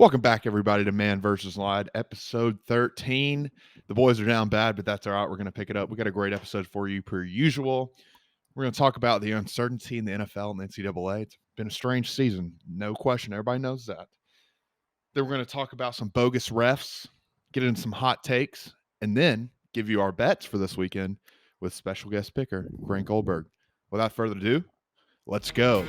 Welcome back, everybody, to Man vs. Lied, episode 13. The boys are down bad, but that's all right. We're going to pick it up. We got a great episode for you, per usual. We're going to talk about the uncertainty in the NFL and the NCAA. It's been a strange season, no question. Everybody knows that. Then we're going to talk about some bogus refs, get into some hot takes, and then give you our bets for this weekend with special guest picker, Grant Goldberg. Without further ado, let's go.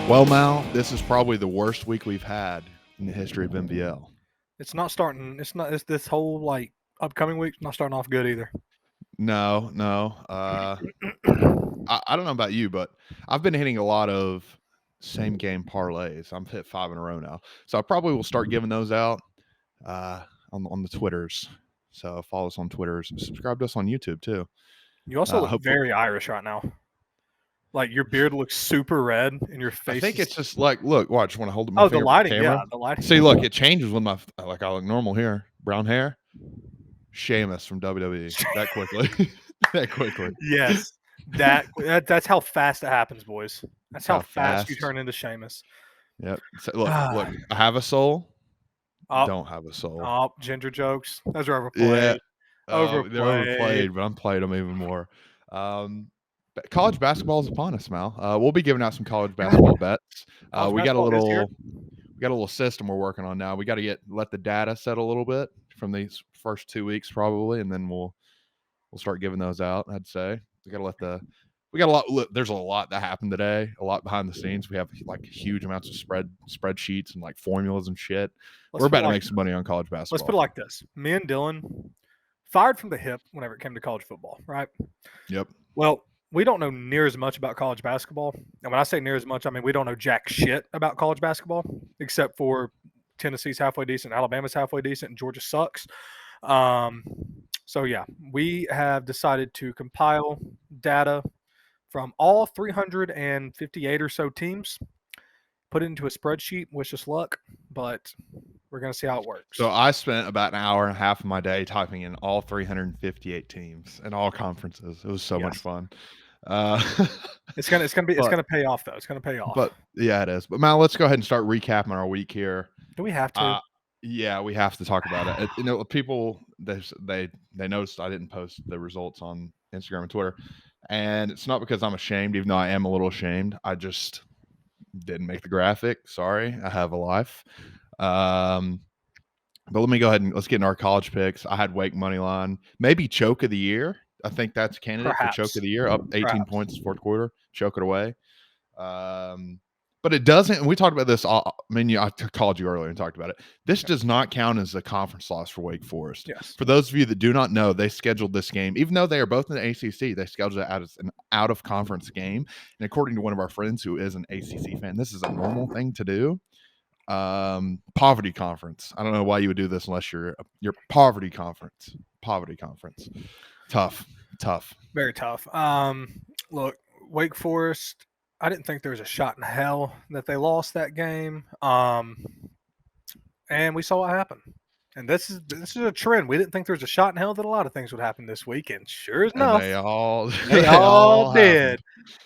Well, Mal, this is probably the worst week we've had in the history of NBL. It's not starting. It's this whole upcoming week not starting off good either. No. I don't know about you, but I've been hitting a lot of same game parlays. I'm hit 5 in a row now, so I probably will start giving those out on the Twitters. So follow us on Twitter. Subscribe to us on YouTube too. You also look very Irish right now. Like your beard looks super red, and your face. I think it's just like, look, watch. When I hold up my finger the lighting, for the camera. yeah, the lighting. See, look, it changes when I look normal here, brown hair. Sheamus from WWE that quickly. That quickly. Yes, that's how fast it happens, boys. That's how fast you turn into Sheamus. Yep. So, look. I have a soul. Don't have a soul. Oh, ginger jokes. Those are overplayed. Yeah. They're overplayed, but I'm playing them even more. College basketball is upon us, Mal. We'll be giving out some college basketball bets. We got a little system we're working on now. We got to let the data set a little bit from these first 2 weeks probably, and then we'll start giving those out. I'd say we got a lot. There's a lot that happened today. A lot behind the scenes. We have like huge amounts of spreadsheets and like formulas and shit. We're about to make some money on college basketball. Let's put it like this: me and Dylan fired from the hip whenever it came to college football, right? Yep. Well, we don't know near as much about college basketball. And when I say near as much, I mean we don't know jack shit about college basketball, except for Tennessee's halfway decent, Alabama's halfway decent, and Georgia sucks. So, yeah, we have decided to compile data from all 358 or so teams, put it into a spreadsheet, wish us luck, but we're going to see how it works. So I spent about an hour and a half of my day typing in all 358 teams and all conferences. It was so much fun. It's gonna pay off though. It's gonna pay off. But yeah, it is. But Mal, let's go ahead and start recapping our week here. Do we have to? Yeah, we have to talk about it. People they noticed I didn't post the results on Instagram and Twitter, and it's not because I'm ashamed, even though I am a little ashamed. I just didn't make the graphic. Sorry, I have a life. But let me go ahead and let's get into our college picks. I had Wake money line, maybe choke of the year. I think that's a candidate for choke of the year. Up 18 points fourth quarter, choke it away. But it doesn't. And we talked about this. I called you earlier and talked about it. This does not count as a conference loss for Wake Forest. Yes. For those of you that do not know, they scheduled this game, even though they are both in the ACC. They scheduled it as an out of conference game. And according to one of our friends who is an ACC fan, this is a normal thing to do. Poverty conference. I don't know why you would do this unless you're poverty conference. Tough. Very tough. Look, Wake Forest, I didn't think there was a shot in hell that they lost that game. And we saw what happened. And this is a trend. We didn't think there was a shot in hell that a lot of things would happen this weekend. Sure enough, they all did.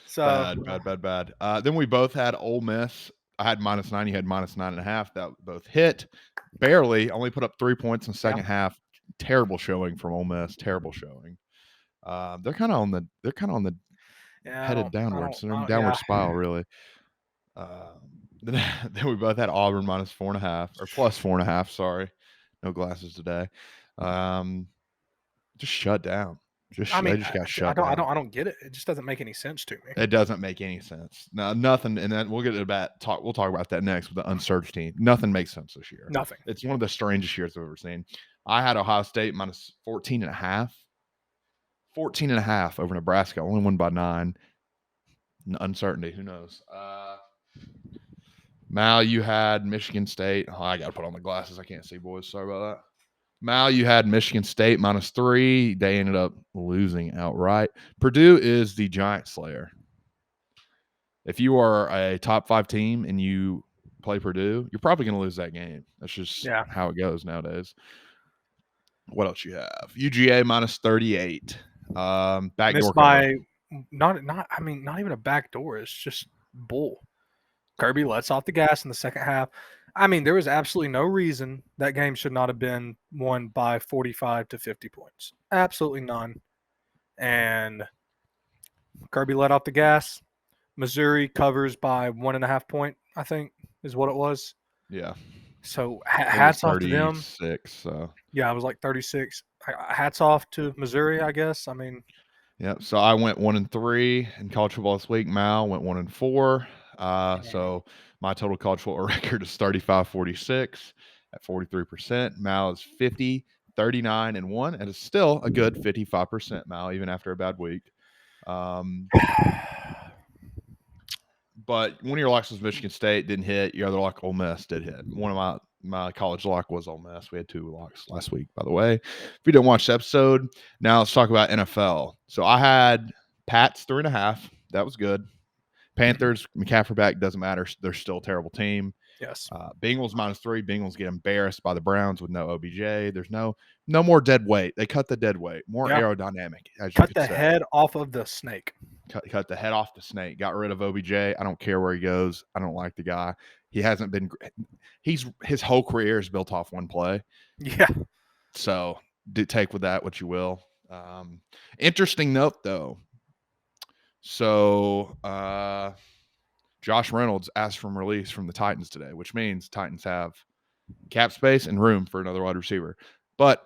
So bad. Then we both had Ole Miss. I had -9. You had -9.5. That both hit barely. Only put up 3 points in the second half. Terrible showing from Ole Miss. Terrible showing. They're kind of on the headed downwards. They're in a downward spiral, really. Then we both had Auburn -4.5 or +4.5. Sorry, no glasses today. Just shut down. They just got shut down. I don't get it. It just doesn't make any sense to me. It doesn't make any sense. No, nothing. And then we'll get to we'll talk about that next with the uncertainty. Nothing makes sense this year. Nothing. It's one of the strangest years I've ever seen. I had Ohio State -14.5. 14.5 over Nebraska. Only won by 9. Uncertainty. Who knows? Mal, you had Michigan State. Oh, I got to put on the glasses. I can't see, boys. Sorry about that. Mal, you had Michigan State -3. They ended up losing outright. Purdue is the giant slayer. If you are a top 5 team and you play Purdue, you're probably going to lose that game. That's just how it goes nowadays. What else you have? UGA -38. Backdoor Missed by not even a backdoor. It's just bull. Kirby lets off the gas in the second half. I mean, there was absolutely no reason that game should not have been won by 45 to 50 points. Absolutely none. And Kirby let off the gas. Missouri covers by 1.5 point, I think, is what it was. Yeah. So hats off to them. 36. So. Yeah, it was like 36. Hats off to Missouri, I guess. I mean. Yeah. So I went 1-3 in college football this week. Mal went 1-4. So my total college football record is 35-46 at 43%. Mal is 50, 39-1, and it's still a good 55%. Mal, even after a bad week. But one of your locks was Michigan State, didn't hit. Your other lock, Ole Miss, did hit. One of my college lock was Ole Miss. We had 2 locks last week, by the way. If you didn't watch the episode, now let's talk about NFL. So I had Pats 3.5. That was good. Panthers, McCaffrey back, doesn't matter. They're still a terrible team. Yes. Bengals -3. Bengals get embarrassed by the Browns with no OBJ. There's no more dead weight. They cut the dead weight. More aerodynamic, as you could say. Head off of the snake. Cut the head off the snake. Got rid of OBJ. I don't care where he goes. I don't like the guy. He hasn't been. His whole career is built off one play. Yeah. So take with that what you will. Interesting note though. So Josh Reynolds asked for release from the Titans today, which means Titans have cap space and room for another wide receiver. But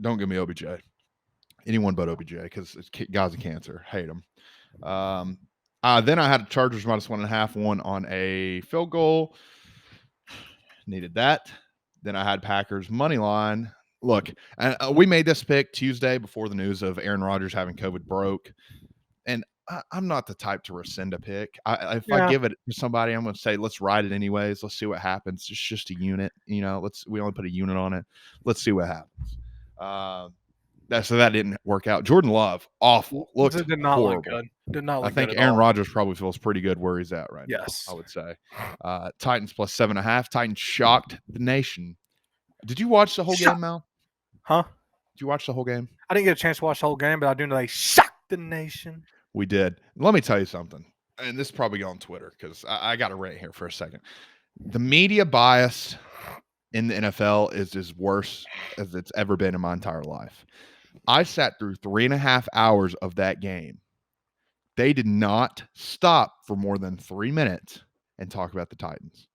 don't give me OBJ. Anyone but OBJ, because this guy's a cancer. Hate him. Then I had Chargers -1.5, one on a field goal. Needed that. Then I had Packers money line. Look, we made this pick Tuesday before the news of Aaron Rodgers having COVID broke. And I'm not the type to rescind a pick. If I give it to somebody, I'm going to say, let's ride it anyways. Let's see what happens. It's just a unit. We only put a unit on it. Let's see what happens. So that didn't work out. Jordan Love, awful. Looked did not horrible. look good. Did not look I think good Aaron Rodgers probably feels pretty good where he's at right now, I would say. Titans +7.5. Titans shocked the nation. Did you watch the whole game, Mal? Huh? Did you watch the whole game? I didn't get a chance to watch the whole game, but I do know they shocked the nation. We did. Let me tell you something. And this is probably on Twitter because I got to rant here for a second. The media bias in the NFL is as worse as it's ever been in my entire life. I sat through 3.5 hours of that game. They did not stop for more than 3 minutes and talk about the Titans.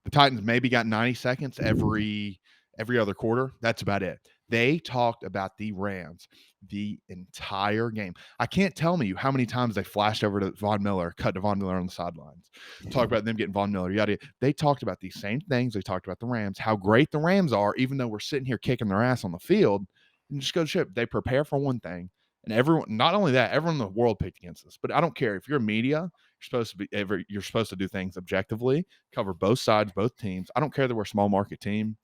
The Titans maybe got 90 seconds every other quarter. That's about it. They talked about the Rams the entire game. I can't tell you how many times they flashed over to Von Miller, cut to Von Miller on the sidelines, talk about them getting Von Miller, yada. They talked about these same things. They talked about the Rams, how great the Rams are, even though we're sitting here kicking their ass on the field. And just go to ship. They prepare for one thing. And everyone, not only that, everyone in the world picked against us. But I don't care. If you're media, you're supposed to do things objectively, cover both sides, both teams. I don't care that we're a small market team.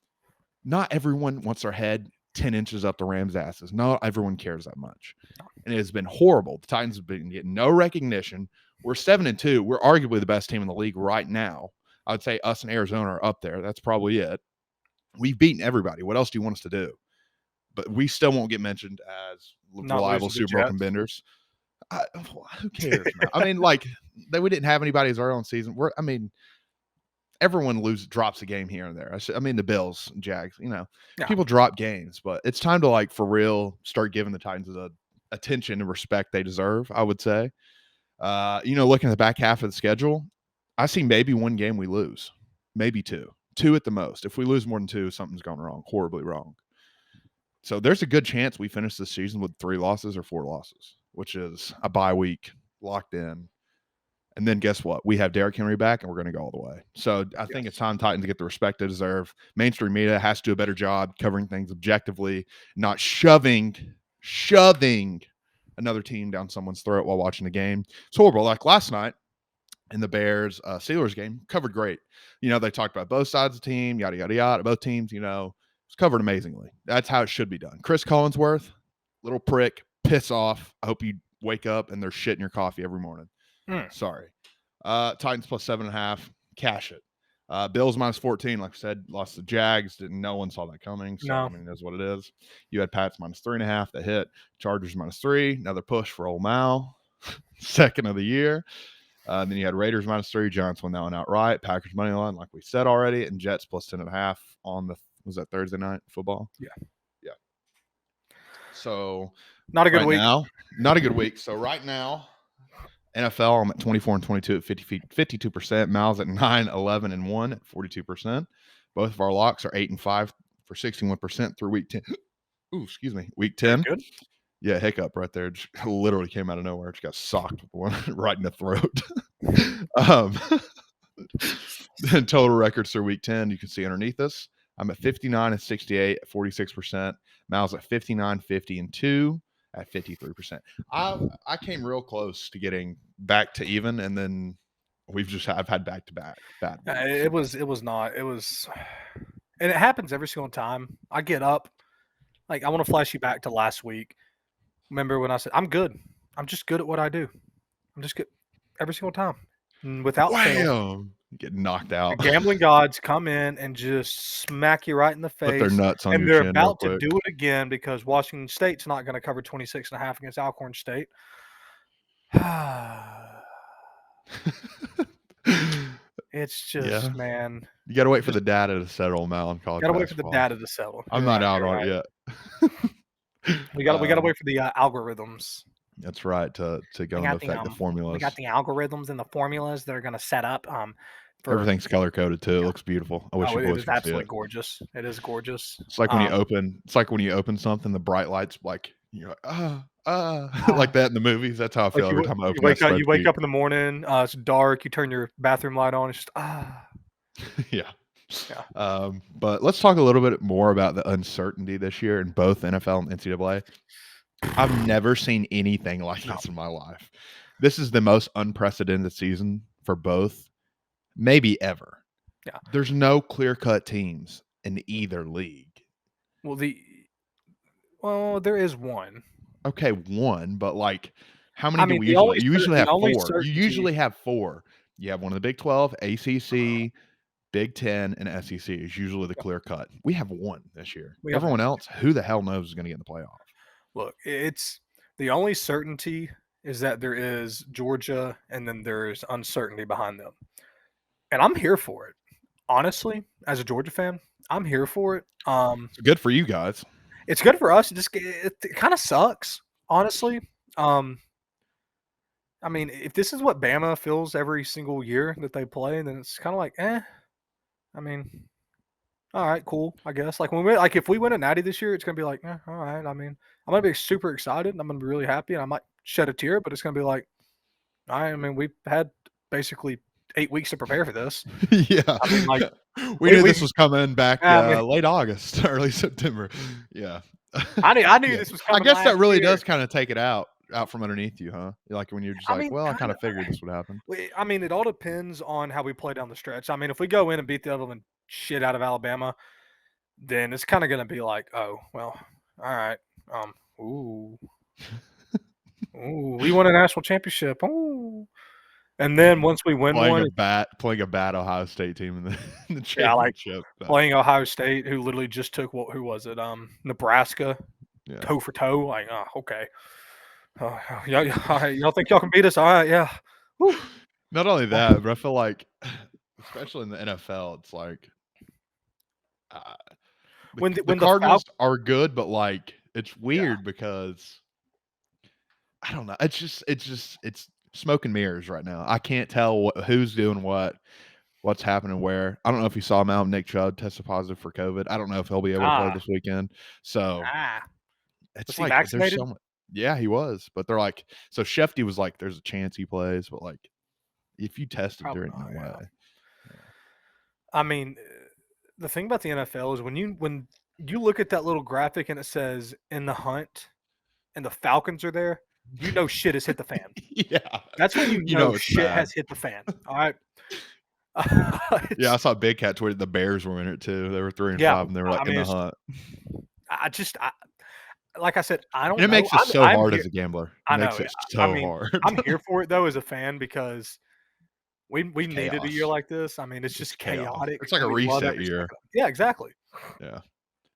Not everyone wants their head 10 inches up the Rams' asses. Not everyone cares that much. And it has been horrible. The Titans have been getting no recognition. We're 7-2. We're arguably the best team in the league right now. I would say us and Arizona are up there. That's probably it. We've beaten everybody. What else do you want us to do? But we still won't get mentioned as reliable Super Bowl contenders. Who cares, man? I mean, we didn't have anybody as our own season. Everyone drops a game here and there. The Bills, Jags, people drop games, but it's time to for real start giving the Titans the attention and respect they deserve, I would say. Looking at the back half of the schedule, I see maybe one game we lose, maybe two at the most. If we lose more than 2, something's gone wrong, horribly wrong. So there's a good chance we finish the season with 3 losses or 4 losses, which is a bye week locked in. And then guess what? We have Derrick Henry back, and we're going to go all the way. So I think it's time Titans to get the respect they deserve. Mainstream media has to do a better job covering things objectively, not shoving another team down someone's throat while watching the game. It's horrible. Like last night, in the Bears Steelers game, covered great. They talked about both sides of the team, yada yada yada. Both teams, it's covered amazingly. That's how it should be done. Chris Collinsworth, little prick, piss off. I hope you wake up and there's shit in your coffee every morning. Sorry. Titans plus 7.5. Cash it. Bills minus 14. Like I said, lost the Jags. No one saw that coming. So No. I mean, that's what it is. You had Pats minus 3.5. That hit. Chargers minus 3. Another push for old Mal. Second of the year. Then you had Raiders minus 3. Giants won that one outright. Packers money line, like we said already, and Jets plus 10.5 on was that Thursday night football? Yeah. So not a good week. Now, not a good week. So right now, NFL, I'm at 24 and 22 at 52%. Mal's at 9, 11 and 1 at 42%. Both of our locks are 8 and 5 for 61% through week 10. Ooh, excuse me, week 10. Good. Yeah, hiccup right there. Just literally came out of nowhere. Just got socked with one right in the throat. Then total records through week 10, you can see underneath us. I'm at 59 and 68 at 46%. Mal's at 59, 50 and 2 at 53%. I came real close to getting back to even, and then I've had back to back bad weeks. It was not. It was, and it happens every single time. I get up, like I want to flash you back to last week. Remember when I said I'm good? I'm just good at what I do. I'm just good every single time, and without fail. Get knocked out. The gambling gods come in and just smack you right in the face. Put their nuts on and your they're chin about real to quick. do it again because Washington State's not going to cover 26.5 against Alcorn State. It's just, man. You got to wait for the data to settle, Mal, in college basketball. Got to wait for the data to settle. I'm not out on it yet. We got to wait for the algorithms. That's right, to go into effect the formulas. We got the algorithms and the formulas that are going to set up. Everything's color coded too. It looks beauuful. I wish you boys could see it. It's absolutely gorgeous. It is gorgeous. It's like when you open. It's like when you open something, the bright lights, like you're like, like that in the movies. That's how I feel every time I open. You wake up in the morning. It's dark. You turn your bathroom light on. It's just Yeah. But let's talk a little bit more about the uncertainty this year in both NFL and NCAA. I've never seen anything like this in my life. This is the most unprecedented season for both, maybe ever. Yeah. There's no clear-cut teams in either league. Well, there is one. Okay, one, but like, how many do we usually? You usually have 4. You usually have 4. You have one of the Big 12, ACC, Big 10, and SEC is usually the clear cut. We have one this year. Everyone else, who the hell knows is going to get in the playoff? Look, it's the only certainty is that there is Georgia, and then there's uncertainty behind them. And I'm here for it. Honestly, as a Georgia fan, I'm here for it. It's good for you guys. It's good for us. It kind of sucks, honestly. I mean, if this is what Bama feels every single year that they play, then it's kind of like, I mean, all right, cool, I guess. Like if we win a natty this year, it's gonna be like, all right. I mean, I'm gonna be super excited and I'm gonna be really happy and I might shed a tear, but it's gonna be like, I mean, we've had basically 8 weeks to prepare for this. Yeah, I mean, like we knew this was coming back late August, early September. Yeah, I knew this was coming. I guess that really does kind of take it out from underneath you, huh? Like when you're just I kind of figured this would happen. I mean, it all depends on how we play down the stretch. I mean, if we go in and beat the other shit out of Alabama, then it's kind of going to be like, oh, well, all right. Ooh, we won a national championship. Ooh. And then once we win playing a bad Ohio State team in the championship. Yeah, playing Ohio State, who literally just took who was it? Nebraska, toe for toe. Like, okay. Y'all think y'all can beat us? All right, yeah. Woo. Not only that, but I feel like, especially in the NFL, it's like the Cardinals are good, but like it's weird because I don't know. It's smoke and mirrors right now. I can't tell who's doing what's happening where. I don't know if you saw Nick Chubb tested positive for COVID. I don't know if he'll be able to play this weekend. So it's like vaccinated? There's so much. Yeah, he was, but they're like, so Shefty was like, there's a chance he plays, but like, if you tested, there ain't no way. Yeah. I mean, the thing about the NFL is when you look at that little graphic and it says in the hunt, and the Falcons are there, you know shit has hit the fan. Yeah. That's when you You know know it's shit bad. has hit the fan. All right. Yeah, I It's, saw Big Cat tweeted the Bears were in it too. They were 3 and yeah, 5, and they were, like, I in mean, the it's hunt. I like I said, I And don't it know. makes it so I'm hard here. as a gambler. It I know. makes it I so mean, hard. I'm here for it though as a fan because we It's needed a year chaos. like this. I mean, it's It's just chaos. chaotic, It's like and a we love reset every year. second. Yeah, exactly. Yeah.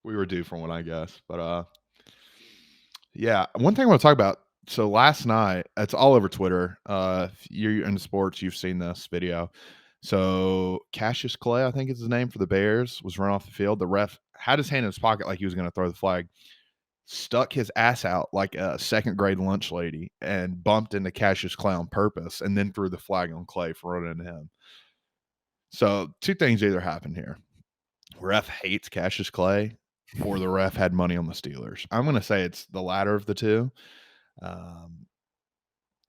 We were due for one, I guess. But, yeah, one thing I wanna talk about, so last night it's all over Twitter. If you're into sports, you've seen this video. So Cassius Clay, I think is his name, for the Bears, was run off the field. The ref had his hand in his pocket like he was gonna throw the flag, stuck his ass out like a second grade lunch lady and bumped into Cassius Clay on purpose and then threw the flag on Clay for running into him. So 2 things either happened here. Ref hates Cassius Clay, or the ref had money on the Steelers. I'm gonna say it's the latter of the 2. Um,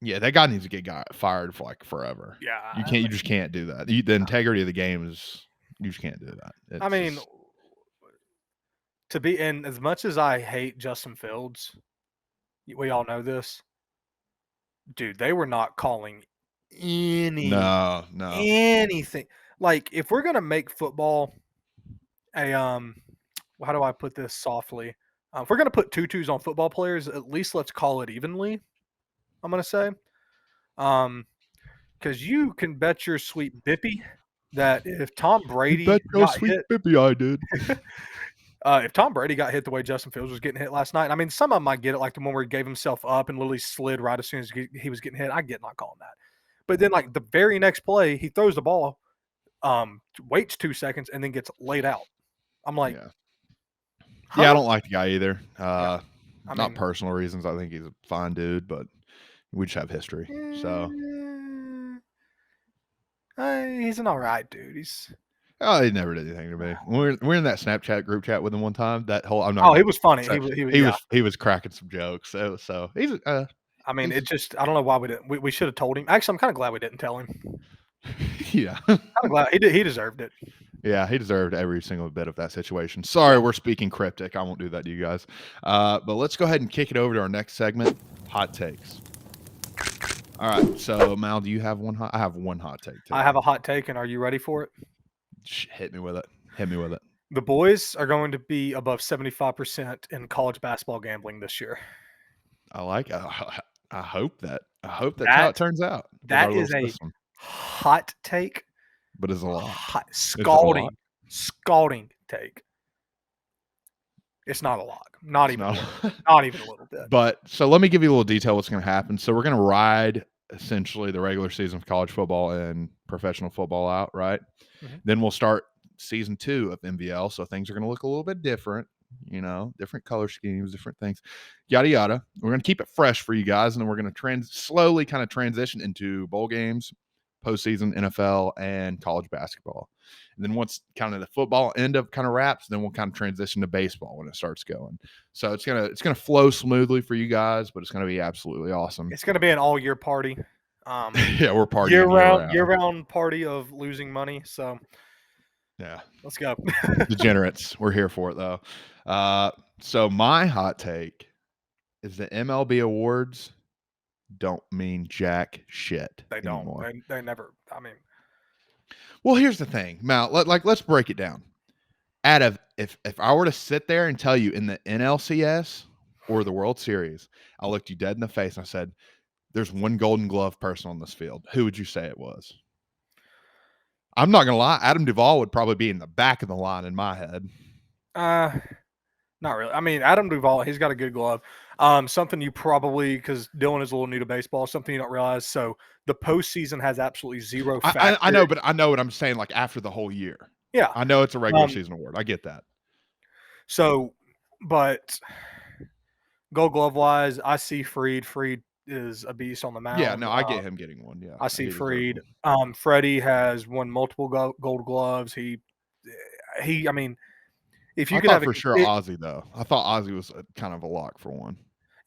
yeah, that guy needs to get fired for, like, forever. Yeah, You just can't do that. The integrity of the game is, you just can't do that. I It's mean, just to be and as much as I hate Justin Fields, we all know this, dude. They were not calling no. anything. Like, if we're gonna make football a how do I put this softly? If we're gonna put tutus on football players, at least let's call it evenly. I'm gonna say, because you can bet your sweet bippy that if Tom You Brady bet your got sweet hit, bippy I did. if Tom Brady got hit the way Justin Fields was getting hit last night, I mean, some of them might get it, like the one where he gave himself up and literally slid right as soon as he was getting hit. I get not calling that, but then like the very next play, he throws the ball, waits 2 seconds, and then gets laid out. I'm like, Yeah. Yeah, I huh? don't like the guy either. Yeah. I Not mean, personal reasons. I think he's a fine dude, but we just have history. So, he's an all right dude. He's oh, he never did anything to me. When we're in that Snapchat group chat with him one time, that whole, I'm not oh, he gonna was funny. say, He was yeah. he was cracking some jokes. So he's I mean, he's it just I don't know why we didn't. We should have told him. Actually, I'm kind of glad we didn't tell him. yeah. Kind of glad he deserved it. Yeah, he deserved every single bit of that situation. Sorry, we're speaking cryptic. I won't do that to you guys. But let's go ahead and kick it over to our next segment, hot takes. All right. So Mal, do you have one I have one hot take too. I have a hot take, and are you ready for it? Hit me with it. Hit me with it. The boys are going to be above 75% in college basketball gambling this year. I like it. I hope that's how it That turns out with that our little is a system. hot take. But it's a lot. Hot, Is it a lot? scalding take. It's not a lock. Not It's even. not. Not even a little bit. But so let me give you a little detail what's going to happen. So we're going to ride essentially the regular season of college football and professional football out, right? Mhm. Then we'll start season 2 of NBL. So things are going to look a little bit different, different color schemes, different things, yada, yada. We're going to keep it fresh for you guys. And then we're going to slowly kind of transition into bowl games, postseason, NFL, and college basketball. And then once kind of the football end of kind of wraps, then we'll kind of transition to baseball when it starts going. So it's gonna flow smoothly for you guys, but it's gonna be absolutely awesome. It's going to be an all year party. Yeah, we're partying Year round party of losing money. So yeah, let's go. degenerates. We're here for it though. So my hot take is the MLB awards don't mean jack shit They don't. anymore. They never. I mean, Well, here's the thing, Mal. Let's break it down. Out of if I were to sit there and tell you in the NLCS or the World Series, I looked you dead in the face and I said, "There's one Golden Glove person on this field." Who would you say it was? I'm not gonna lie. Adam Duvall would probably be in the back of the line in my head. not really. I mean, Adam Duvall, he's got a good glove. Something you probably, because Dylan is a little new to baseball, something you don't realize. So the postseason has absolutely zero factor. I know, but I know what I'm saying. Like after the whole year, Yeah. I know it's a regular season award. I get that. So, but Gold Glove wise, I see Freed. Freed is a beast on the mound. Yeah, no, I get him getting one. Yeah, I see he deserves Freed. one. Freddie has won multiple Gold Gloves. He. I mean, if you I could thought have for sure Ozzy though. I thought Ozzy was kind of a lock for one.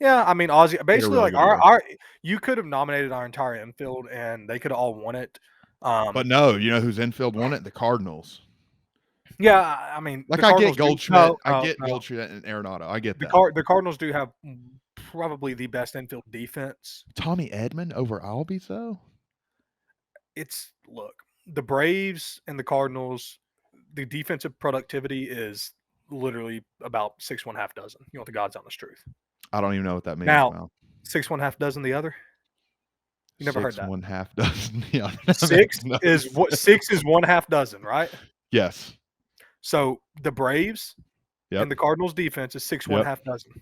yeah, I mean Ozzy. Basically, really like good our you could have nominated our entire infield, and they could have all won it. But no, you know whose infield won it? The Cardinals. Yeah, I mean, Like the I Cardinals get Goldschmidt, I get Goldschmidt and Arenado. I get that. The Cardinals do have probably the best infield defense. Tommy Edman over Albies though. Look, the Braves and the Cardinals, the defensive productivity is literally about 6 1/2 dozen. You know, the God's honest truth. I don't even know what that means. Now, Mal. 6 1/2 dozen the other. You never heard 6 that. 1/2 dozen. Yeah, Six is what 6 is 1/2 dozen, right? Yes. So the Braves Yep. and the Cardinals defense is 6 Yep. 1/2 dozen.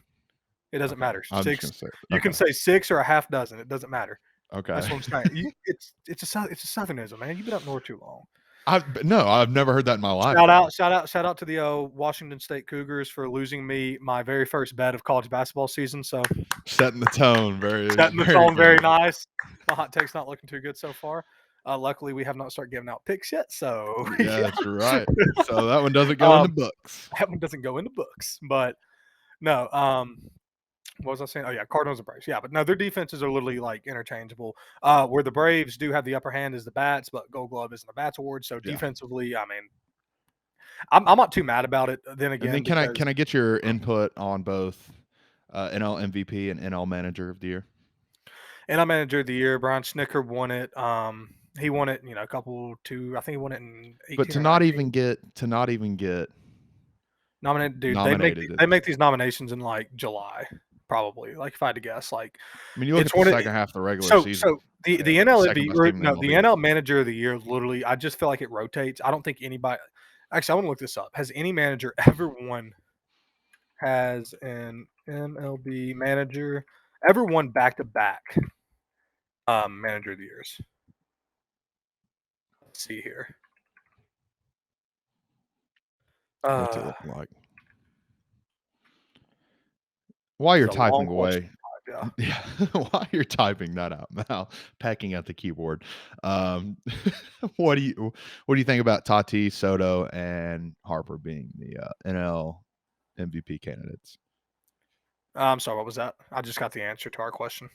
It doesn't matter. I'm just 6. gonna say You can say 6 or a half dozen. It doesn't matter. okay. That's what I'm saying. It's a Southernism, man. You've been up north too long. I've never heard that in my life. Shout out to the Washington State Cougars for losing me my very first bet of college basketball season. So setting the tone very very nice. My hot take's not looking too good so far. Luckily, we have not started giving out picks yet. So yeah, that's right. So that one doesn't go in the books. That one doesn't go in the books. But no, what was I saying? Oh yeah, Cardinals and Braves. Yeah, but no, their defenses are literally like interchangeable. Where the Braves do have the upper hand is the bats, but Gold Glove isn't a bats award. So defensively, I mean, I'm not too mad about it. Then again, and then can I get your input on both NL MVP and NL Manager of the Year? NL Manager of the Year, Brian Snicker won it. He won it, I think he won it in 18. But to not even get nominated, dude. They make these nominations in like July, probably. Like if I had to guess, like I mean, you look at the second half of the regular season. So the NL the NL Manager of the Year, literally, I just feel like it rotates. I don't think anybody. Actually, I want to look this up. Has any manager ever won? Has an MLB manager ever won back-to-back Manager of the Years? Let's see here. What's it looking like? While you're typing away, yeah. While you're typing that out, Mal, pecking at the keyboard. What do you think about Tatis, Soto, and Harper being the NL MVP candidates? I'm sorry, what was that? I just got the answer to our question.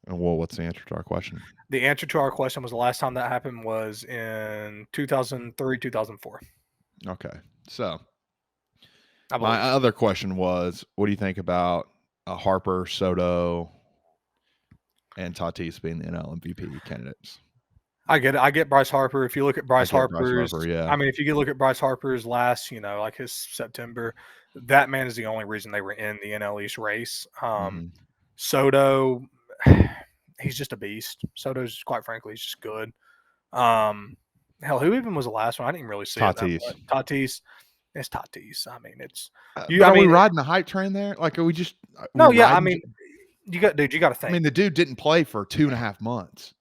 Well, what's the answer to our question? The answer to our question was the last time that happened was in 2003, 2004. Okay. So my other question was, what do you think about Harper, Soto, and Tatis being the NL MVP candidates? I get it. I get Bryce Harper. If you look at Bryce Harper's, yeah. I mean, if you look at Bryce Harper's last, like his September, that man is the only reason they were in the NL East race. Soto, he's just a beast. Soto's, quite frankly, he's just good. Hell, who even was the last one? I didn't even really see Tatis. it. Tatis. It's Tatis. I mean, it's are we riding the hype train there? Like, are we just no? Yeah, I mean, you got to think. I mean, the dude didn't play for 2.5 months.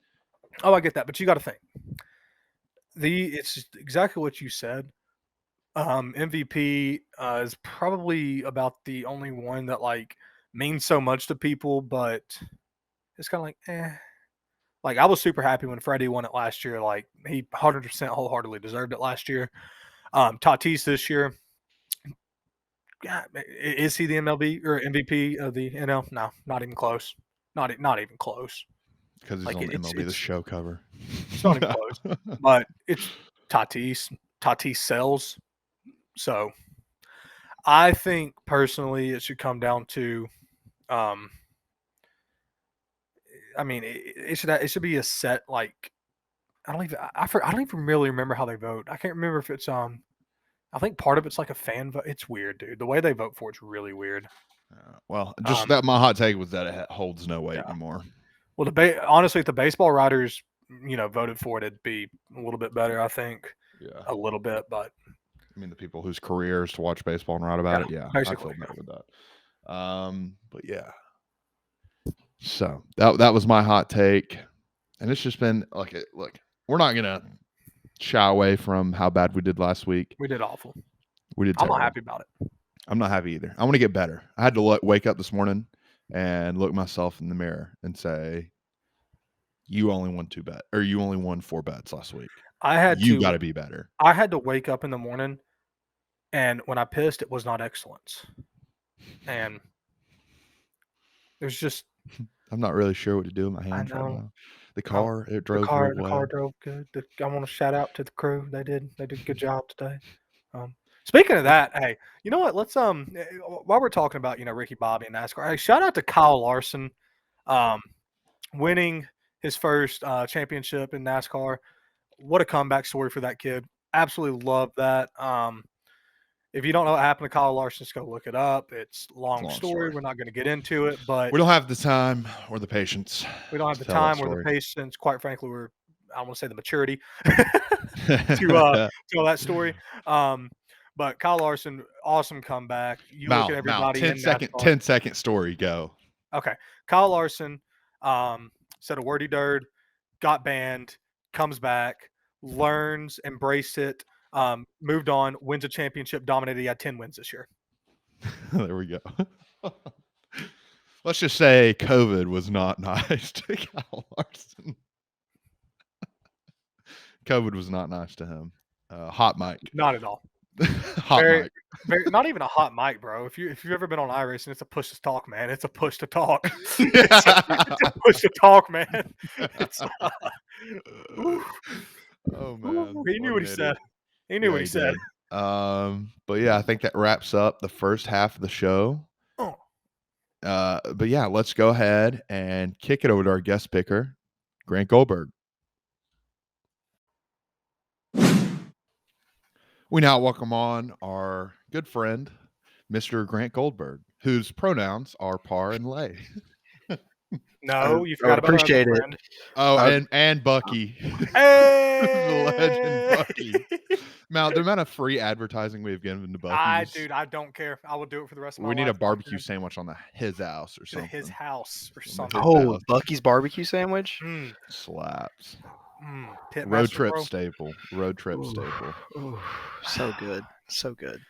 Oh, I get that, but you got to think. It's exactly what you said. MVP is probably about the only one that like means so much to people, but it's kind of like, eh. Like I was super happy when Freddie won it last year. Like he 100% wholeheartedly deserved it last year. Tatis this year, yeah, is he the MLB or MVP of the NL? No, not even close. Not even close. Because he's on MLB The Show cover. It's not even close. But it's Tatis. Tatis sells. So I think personally it should come down to I mean it should be a set like I don't even really remember how they vote. I can't remember if it's I think part of it's like a fan vote. It's weird, dude. The way they vote for it's really weird. Well, just that my hot take was that it holds no weight anymore. Well, honestly, if the baseball writers, voted for it, it'd be a little bit better, I think. Yeah. A little bit, but I mean, the people whose career is to watch baseball and write about it. Yeah, basically. I feel better with that. But yeah. So that was my hot take, and it's just been like, look, we're not gonna shy away from how bad we did last week. We did awful. We did. I'm not happy about it. I'm not happy either. I want to get better. I had to wake up this morning and look myself in the mirror and say, "You only won 2 bets, or you only won 4 bets last week. You got to be better." I had to wake up in the morning, and when I pissed, it was not excellence, and there's just. I'm not really sure what to do with my hands right now. The car, it drove The car drove good. I want to shout out to the crew. They did a good job today. Speaking of that, hey, you know what? Let's while we're talking about Ricky Bobby and NASCAR, hey, shout out to Kyle Larson, um, winning his first championship in NASCAR. What a comeback story for that kid! Absolutely love that. If you don't know what happened to Kyle Larson, just go look it up. It's a long story. We're not going to get into it, but We don't have the time or the patience. we don't have to the tell that time or the story. patience. Quite frankly, I want to say the maturity to tell that story. But Kyle Larson, awesome comeback. You look at Mal, everybody in 10 second, NASCAR. 10-second story. Go. Okay, Kyle Larson said a wordy dirt, got banned, comes back, learns, embraced it, moved on, wins a championship, dominated. He had 10 wins this year. There we go. Let's just say COVID was not nice to Kyle Larson. COVID was not nice to him. Hot mic. Not at all. Hot mic. Not even a hot mic, bro. If you've ever been on iRacing, it's a push to talk, man. It's a push to talk. It's a push to talk, man. It's, oh man, he knew what he said. He knew what he said. But yeah, I think that wraps up the first half of the show. Oh. But yeah, let's go ahead and kick it over to our guest picker, Grant Goldberg. We now welcome on our good friend, Mr. Grant Goldberg, whose pronouns are par and lay. No, you forgot about appreciate our it. friend. Oh, and Bucky. Hey! The legend Bucky. Mal, the amount of free advertising we have given to Bucky. Dude, I don't care. I will do it for the rest of my life. We need a barbecue sandwich on his house or something. His house or something. Oh, Bucky's barbecue sandwich? Slaps. Road trip staple. Road trip staple. Ooh, so good. So good.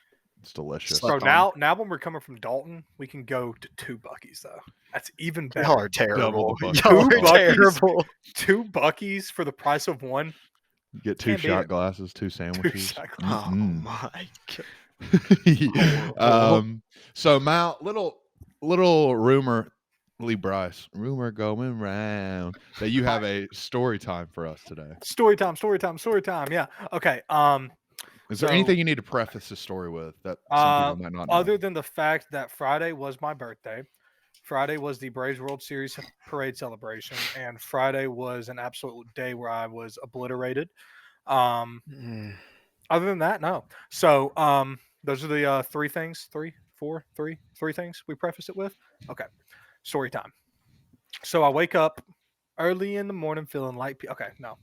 It's delicious. So now when we're coming from Dalton, we can go to 2 Bucky's though. That's even better. Y'all are terrible. Double the Y'all are terrible. 2 Bucky's for the price of 1. You get 2 shot glasses, 2 sandwiches. 2 shot glasses. Oh my god. So Mal, little rumor, Lee Bryce, rumor going round that you have a story time for us today. Story time. Yeah. Okay. Is there anything you need to preface the story with that some people might not know? Other than the fact that Friday was my birthday, Friday was the Braves World Series parade celebration, and Friday was an absolute day where I was obliterated. Other than that, no. So those are the 3 things, 3 things we preface it with. Okay, story time. So I wake up early in the morning feeling like okay, no.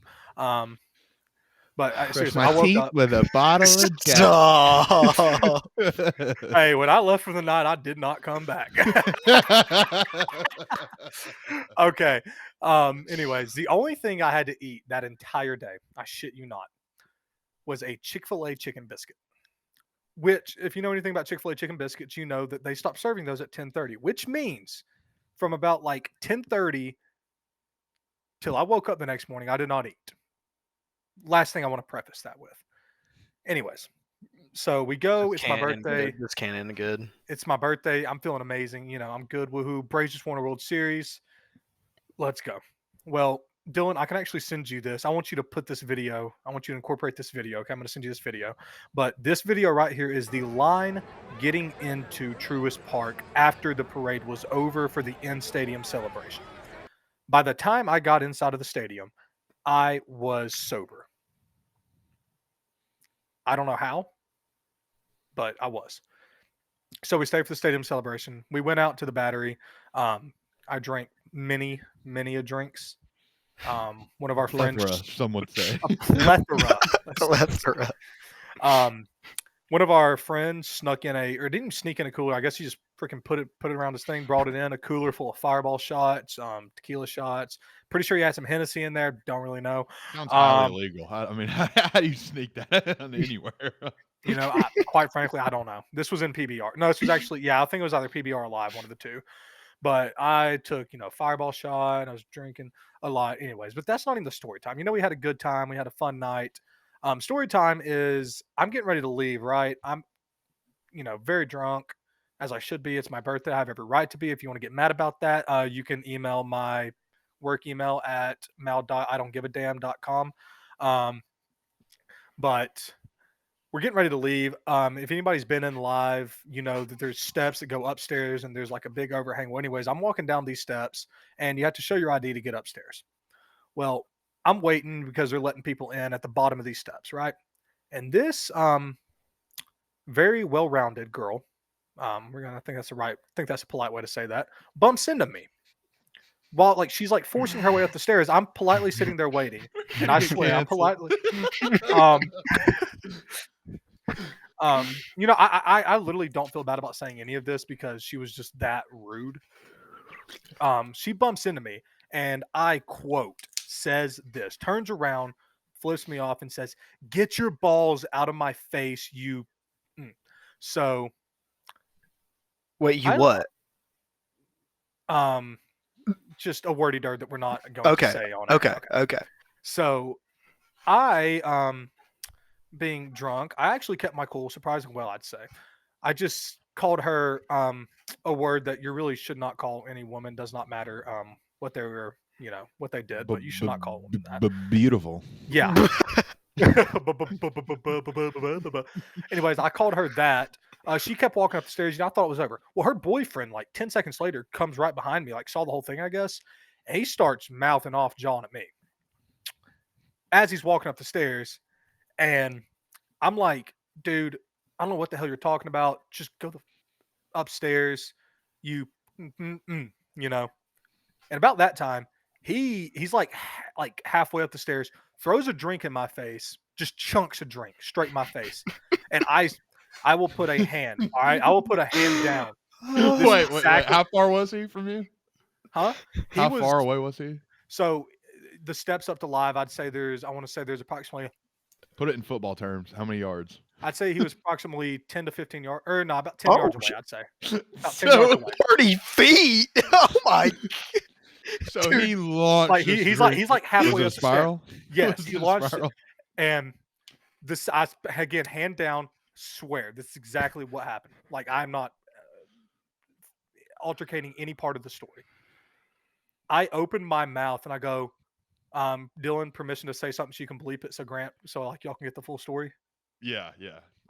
But seriously, I woke up with a bottle of Jack. Hey, when I left for the night, I did not come back. Okay. Anyways, the only thing I had to eat that entire day, I shit you not, was a Chick-fil-A chicken biscuit. Which, if you know anything about Chick-fil-A chicken biscuits, you know that they stopped serving those at 10:30, which means from about like 10:30 till I woke up the next morning, I did not eat. Last thing I want to preface that with. Anyways, so we go. It's my birthday. This can't end good. It's my birthday. I'm feeling amazing. I'm good. Woohoo. Braves just won a World Series. Let's go. Well, Dylan, I can actually send you this. I want you to put this video. I want you to incorporate this video. Okay, I'm going to send you this video. But this video right here is the line getting into Truist Park after the parade was over for the in-stadium celebration. By the time I got inside of the stadium, I was sober. I don't know how, but I was. So we stayed for the stadium celebration. We went out to the Battery. I drank many a drinks. One of our friends, some would say, a plethora. One of our friends snuck in or didn't sneak in a cooler. I guess he just freaking put it around his thing, brought it in, a cooler full of Fireball shots, tequila shots. Pretty sure he had some Hennessy in there. Don't really know. Sounds highly illegal. I mean, how do you sneak that anywhere? Quite frankly, I don't know. This was in PBR. No, this was actually, I think it was either PBR or Live, one of the two. But I took, Fireball shot. I was drinking a lot. Anyways, but that's not even the story time. We had a good time. We had a fun night. Story time is I'm getting ready to leave, right? I'm, very drunk, as I should be. It's my birthday. I have every right to be. If you want to get mad about that, you can email my work email at mal.idon'tgiveadamn.com. But we're getting ready to leave. If anybody's been in live, you know that there's steps that go upstairs and there's like a big overhang. Well, anyways, I'm walking down these steps and you have to show your ID to get upstairs. Well, I'm waiting because they're letting people in at the bottom of these steps, right? And this very well-rounded girl, I think that's a polite way to say that, bumps into me. While like she's like forcing her way up the stairs, I'm politely sitting there waiting, and I swear I'm politely. You know, I literally don't feel bad about saying any of this because she was just that rude. She bumps into me, and I quote says this, turns around, flips me off, and says, "Get your balls out of my face, you." So, Wait, you what? just a wordy dirt that we're not going to say on it. Okay. So, I being drunk, I actually kept my cool surprisingly well, I'd say. I just called her a word that you really should not call any woman. Does not matter what they were, you know, what they did, but you should not call a woman that. Beautiful. Yeah. Anyways, I called her that. She kept walking up the stairs. You know, I thought it was over. Well, her boyfriend, like 10 seconds later, comes right behind me, like saw the whole thing, I guess. And he starts mouthing off, jawing at me as he's walking up the stairs. And I'm like, dude, I don't know what the hell you're talking about. Just go upstairs. You know. And about that time, he's like halfway up the stairs, throws a drink in my face, just chunks a drink straight in my face. And I will put a hand. All right, I will put a hand down. Wait. How far was he from you? Huh? How far away was he? So the steps up to live, I want to say there's approximately. Put it in football terms. How many yards? I'd say he was approximately 10 to 15 yards, or no, about 10 yards away. I'd say about 10 So yards away. 30 feet. Oh my! So dude, he launched. Like he's like halfway up the spiral. Yes, he launched it. And this, I again, hand down, swear this is exactly what happened. Like I'm not altercating any part of the story. I opened my mouth and I go, Dylan, permission to say something so you can bleep it, so Grant, so like y'all can get the full story. Yeah.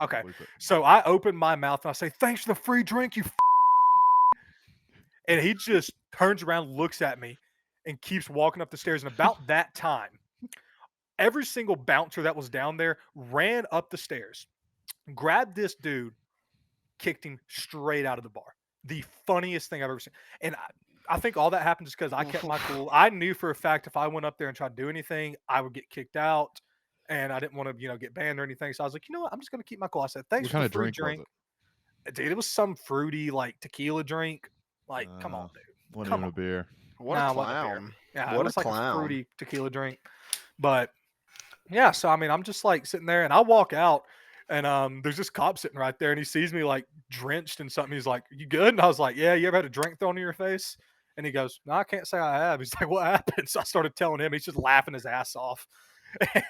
Okay. So I open my mouth and I say, "Thanks for the free drink, you." And he just turns around, looks at me, and keeps walking up the stairs. And about that time, every single bouncer that was down there ran up the stairs, grabbed this dude, kicked him straight out of the bar. The funniest thing I've ever seen. And I think all that happened just because I kept my cool. I knew for a fact if I went up there and tried to do anything, I would get kicked out. And I didn't want to, get banned or anything. So I was like, you know what? I'm just going to keep my cool. I said, thanks for the free drink. Dude, it was some fruity, like, tequila drink. Like, come on, dude. Wasn't even a beer. What a clown. Yeah, what it was a clown. Like a fruity tequila drink. But, yeah, so, I mean, I'm just, like, sitting there. And I walk out. And there's this cop sitting right there. And he sees me, like, drenched in something. He's like, you good? And I was like, yeah, you ever had a drink thrown in your face? And he goes, no, I can't say I have. He's like, what happened? So I started telling him. He's just laughing his ass off. And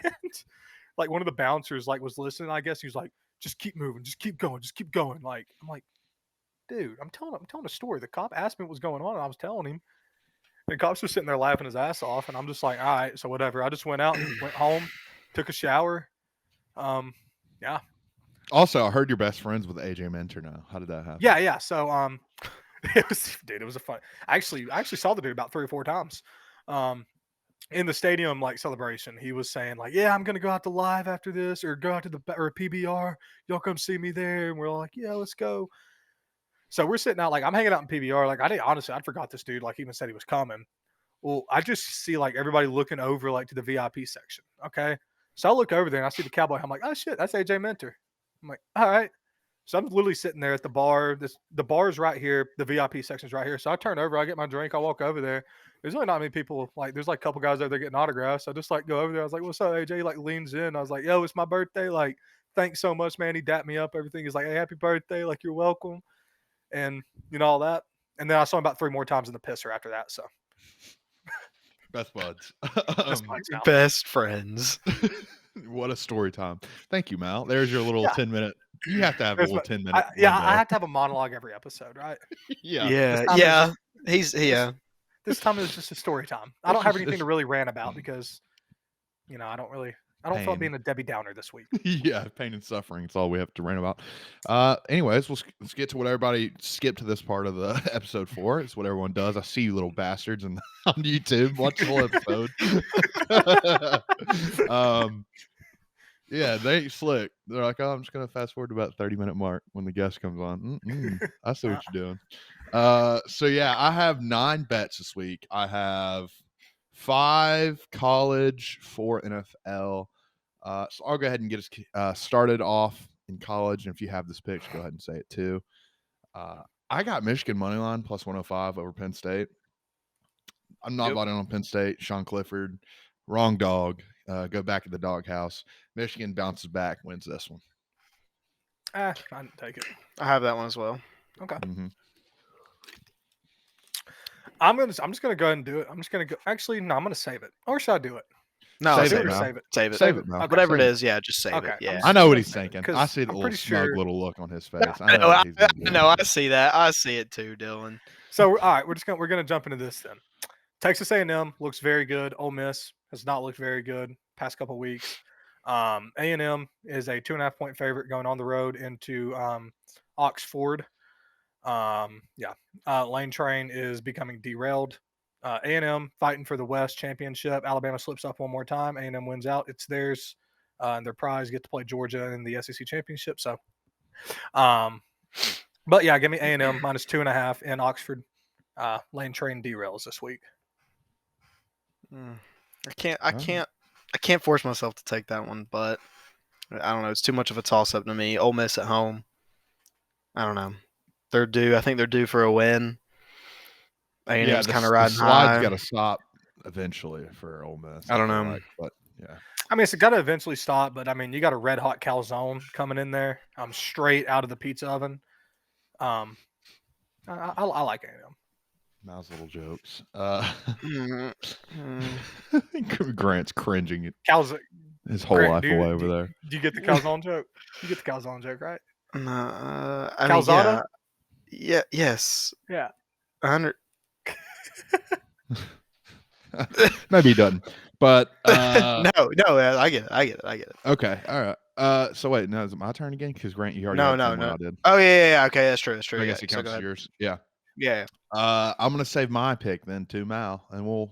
like one of the bouncers like was listening, I guess. He was like, just keep moving, just keep going. Like, I'm like, dude, I'm telling a story. The cop asked me what was going on, and I was telling him. And the cop's just sitting there laughing his ass off, and I'm just like, all right, so whatever. I just went out and went home, took a shower. Yeah. Also, I heard you're best friends with AJ Mentor now. How did that happen? Yeah. So it was a fun. I actually saw the dude about 3 or 4 times. In the stadium like celebration, he was saying like, yeah, I'm gonna go out to live after this, or go out to the PBR. Y'all come see me there. And we're all like, yeah, let's go. So we're sitting out, like I'm hanging out in PBR. Like I forgot this dude like even said he was coming. Well, I just see like everybody looking over like to the VIP section. Okay. So I look over there and I see the cowboy. I'm like, oh shit, that's AJ Mentor. I'm like, all right. So I'm literally sitting there at the bar. The bar is right here. The VIP section is right here. So I turn over, I get my drink, I walk over there. There's really not many people. Like there's like a couple guys over there getting autographs. So I just like go over there. I was like, what's up, AJ? He like leans in. I was like, yo, it's my birthday. Like, thanks so much, man. He dapped me up, everything. He's like, hey, happy birthday. Like, you're welcome. And all that. And then I saw him about 3 more times in the pisser after that. So best buds. Best friends. What a story time. Thank you, Mal. There's your little 10-minute. You have to have a little 10-minute. I have to have a monologue every episode, right? Yeah. This time it was just a story time. I don't have anything to really rant about because, I don't really I don't feel like pain. being a Debbie Downer this week. Yeah, pain and suffering. It's all we have to rant about. Anyways, let's get to what everybody skipped to this part of the episode for. It's what everyone does. I see you little bastards on YouTube. Watch the whole episode. Yeah, they ain't slick. They're like, oh, I'm just gonna fast forward to about 30-minute mark when the guest comes on. I see what you're doing. So yeah, I have 9 bets this week. I have 5 college, 4 NFL. So I'll go ahead and get us started off in college. And if you have this pick, go ahead and say it too. I got Michigan money line plus 105 over Penn State. I'm not bought in on Penn State. Sean Clifford, wrong dog. Go back to the doghouse. Michigan bounces back, wins this one. I didn't take it. I have that one as well. Okay. Mm-hmm. I'm just gonna go ahead and do it. I'm just gonna go. Actually, no, I'm gonna save it. Or should I do it? No, Save save it, it. bro. Save it. Save it. Save it, bro. Okay. Whatever Save it it. is, yeah, just save it. Yeah. I know what he's Save it, thinking. 'cause I see the I'm little pretty smug sure- little look on his face. No, I know what he's gonna do. no, I see that. I see it too, Dylan. So all right, we're gonna jump into this then. Texas A&M looks very good. Ole Miss has not looked very good past couple weeks. A&M is a 2.5 point favorite going on the road into Oxford. Lane Train is becoming derailed. A&M fighting for the West Championship. Alabama slips up one more time. A&M wins out. It's theirs. And their prize get to play Georgia in the SEC Championship. So, but yeah, give me A&M minus 2.5 in Oxford. Lane Train derails this week. I can't force myself to take that one, but I don't know. It's too much of a toss up to me. Ole Miss at home. I don't know. They're due. I think they're due for a win. A&M's kind of riding slide's high. got to stop eventually for Ole Miss. I don't feel know. like, but yeah. I mean, it's got to eventually stop, but I mean, you got a red hot calzone coming in there. Straight out of the pizza oven. I like A&M. Mouse little jokes. Mhm. Grant's cringing at Calzone. his whole life away over there. Do you get the calzone joke? You get the calzone joke, right? I mean, Calzada? yeah. Yes. Yeah. 100. Maybe he doesn't. But No, I get it. okay, all right. So wait, no, is it my turn again? Because Grant, you already had the same one I did. Oh yeah. Okay, that's true. I guess it counts as yours. Yeah. Yeah. I'm gonna save my pick then to Mal, and we'll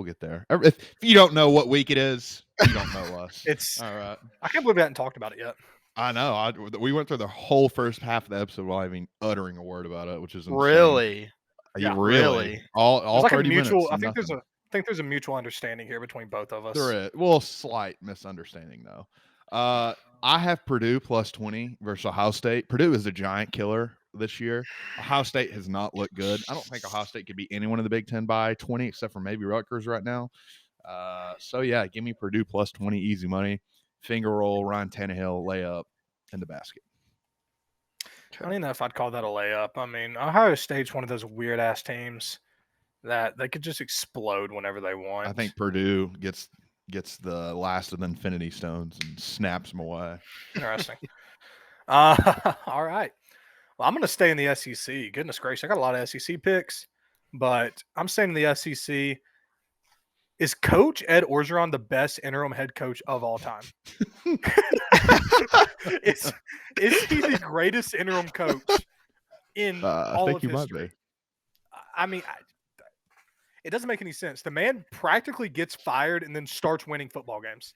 get there. If you don't know what week it is, you don't know us. It's all right. I can't believe we hadn't talked about it yet. I know. We went through the whole first half of the episode without even uttering a word about it, which is insane. Really. Yeah, really. All like 30 a mutual. minutes. I think there's a mutual understanding here between both of us. There is. Well, slight misunderstanding though. I have Purdue plus 20 versus Ohio State. Purdue is a giant killer this year. Ohio State has not looked good. I don't think Ohio State could beat anyone in the Big Ten by 20, except for maybe Rutgers right now. So yeah, give me Purdue plus 20, easy money. Finger roll, Ryan Tannehill, layup in the basket. I don't even know if I'd call that a layup. I mean, Ohio State's one of those weird ass teams that they could just explode whenever they want. I think Purdue gets the last of the Infinity Stones and snaps them away. Interesting. All right. Well, I'm going to stay in the SEC. Goodness gracious, I got a lot of SEC picks, but I'm staying in the SEC. Is Coach Ed Orgeron the best interim head coach of all time? Is he the greatest interim coach in all of history? Might be. I mean, it doesn't make any sense. The man practically gets fired and then starts winning football games.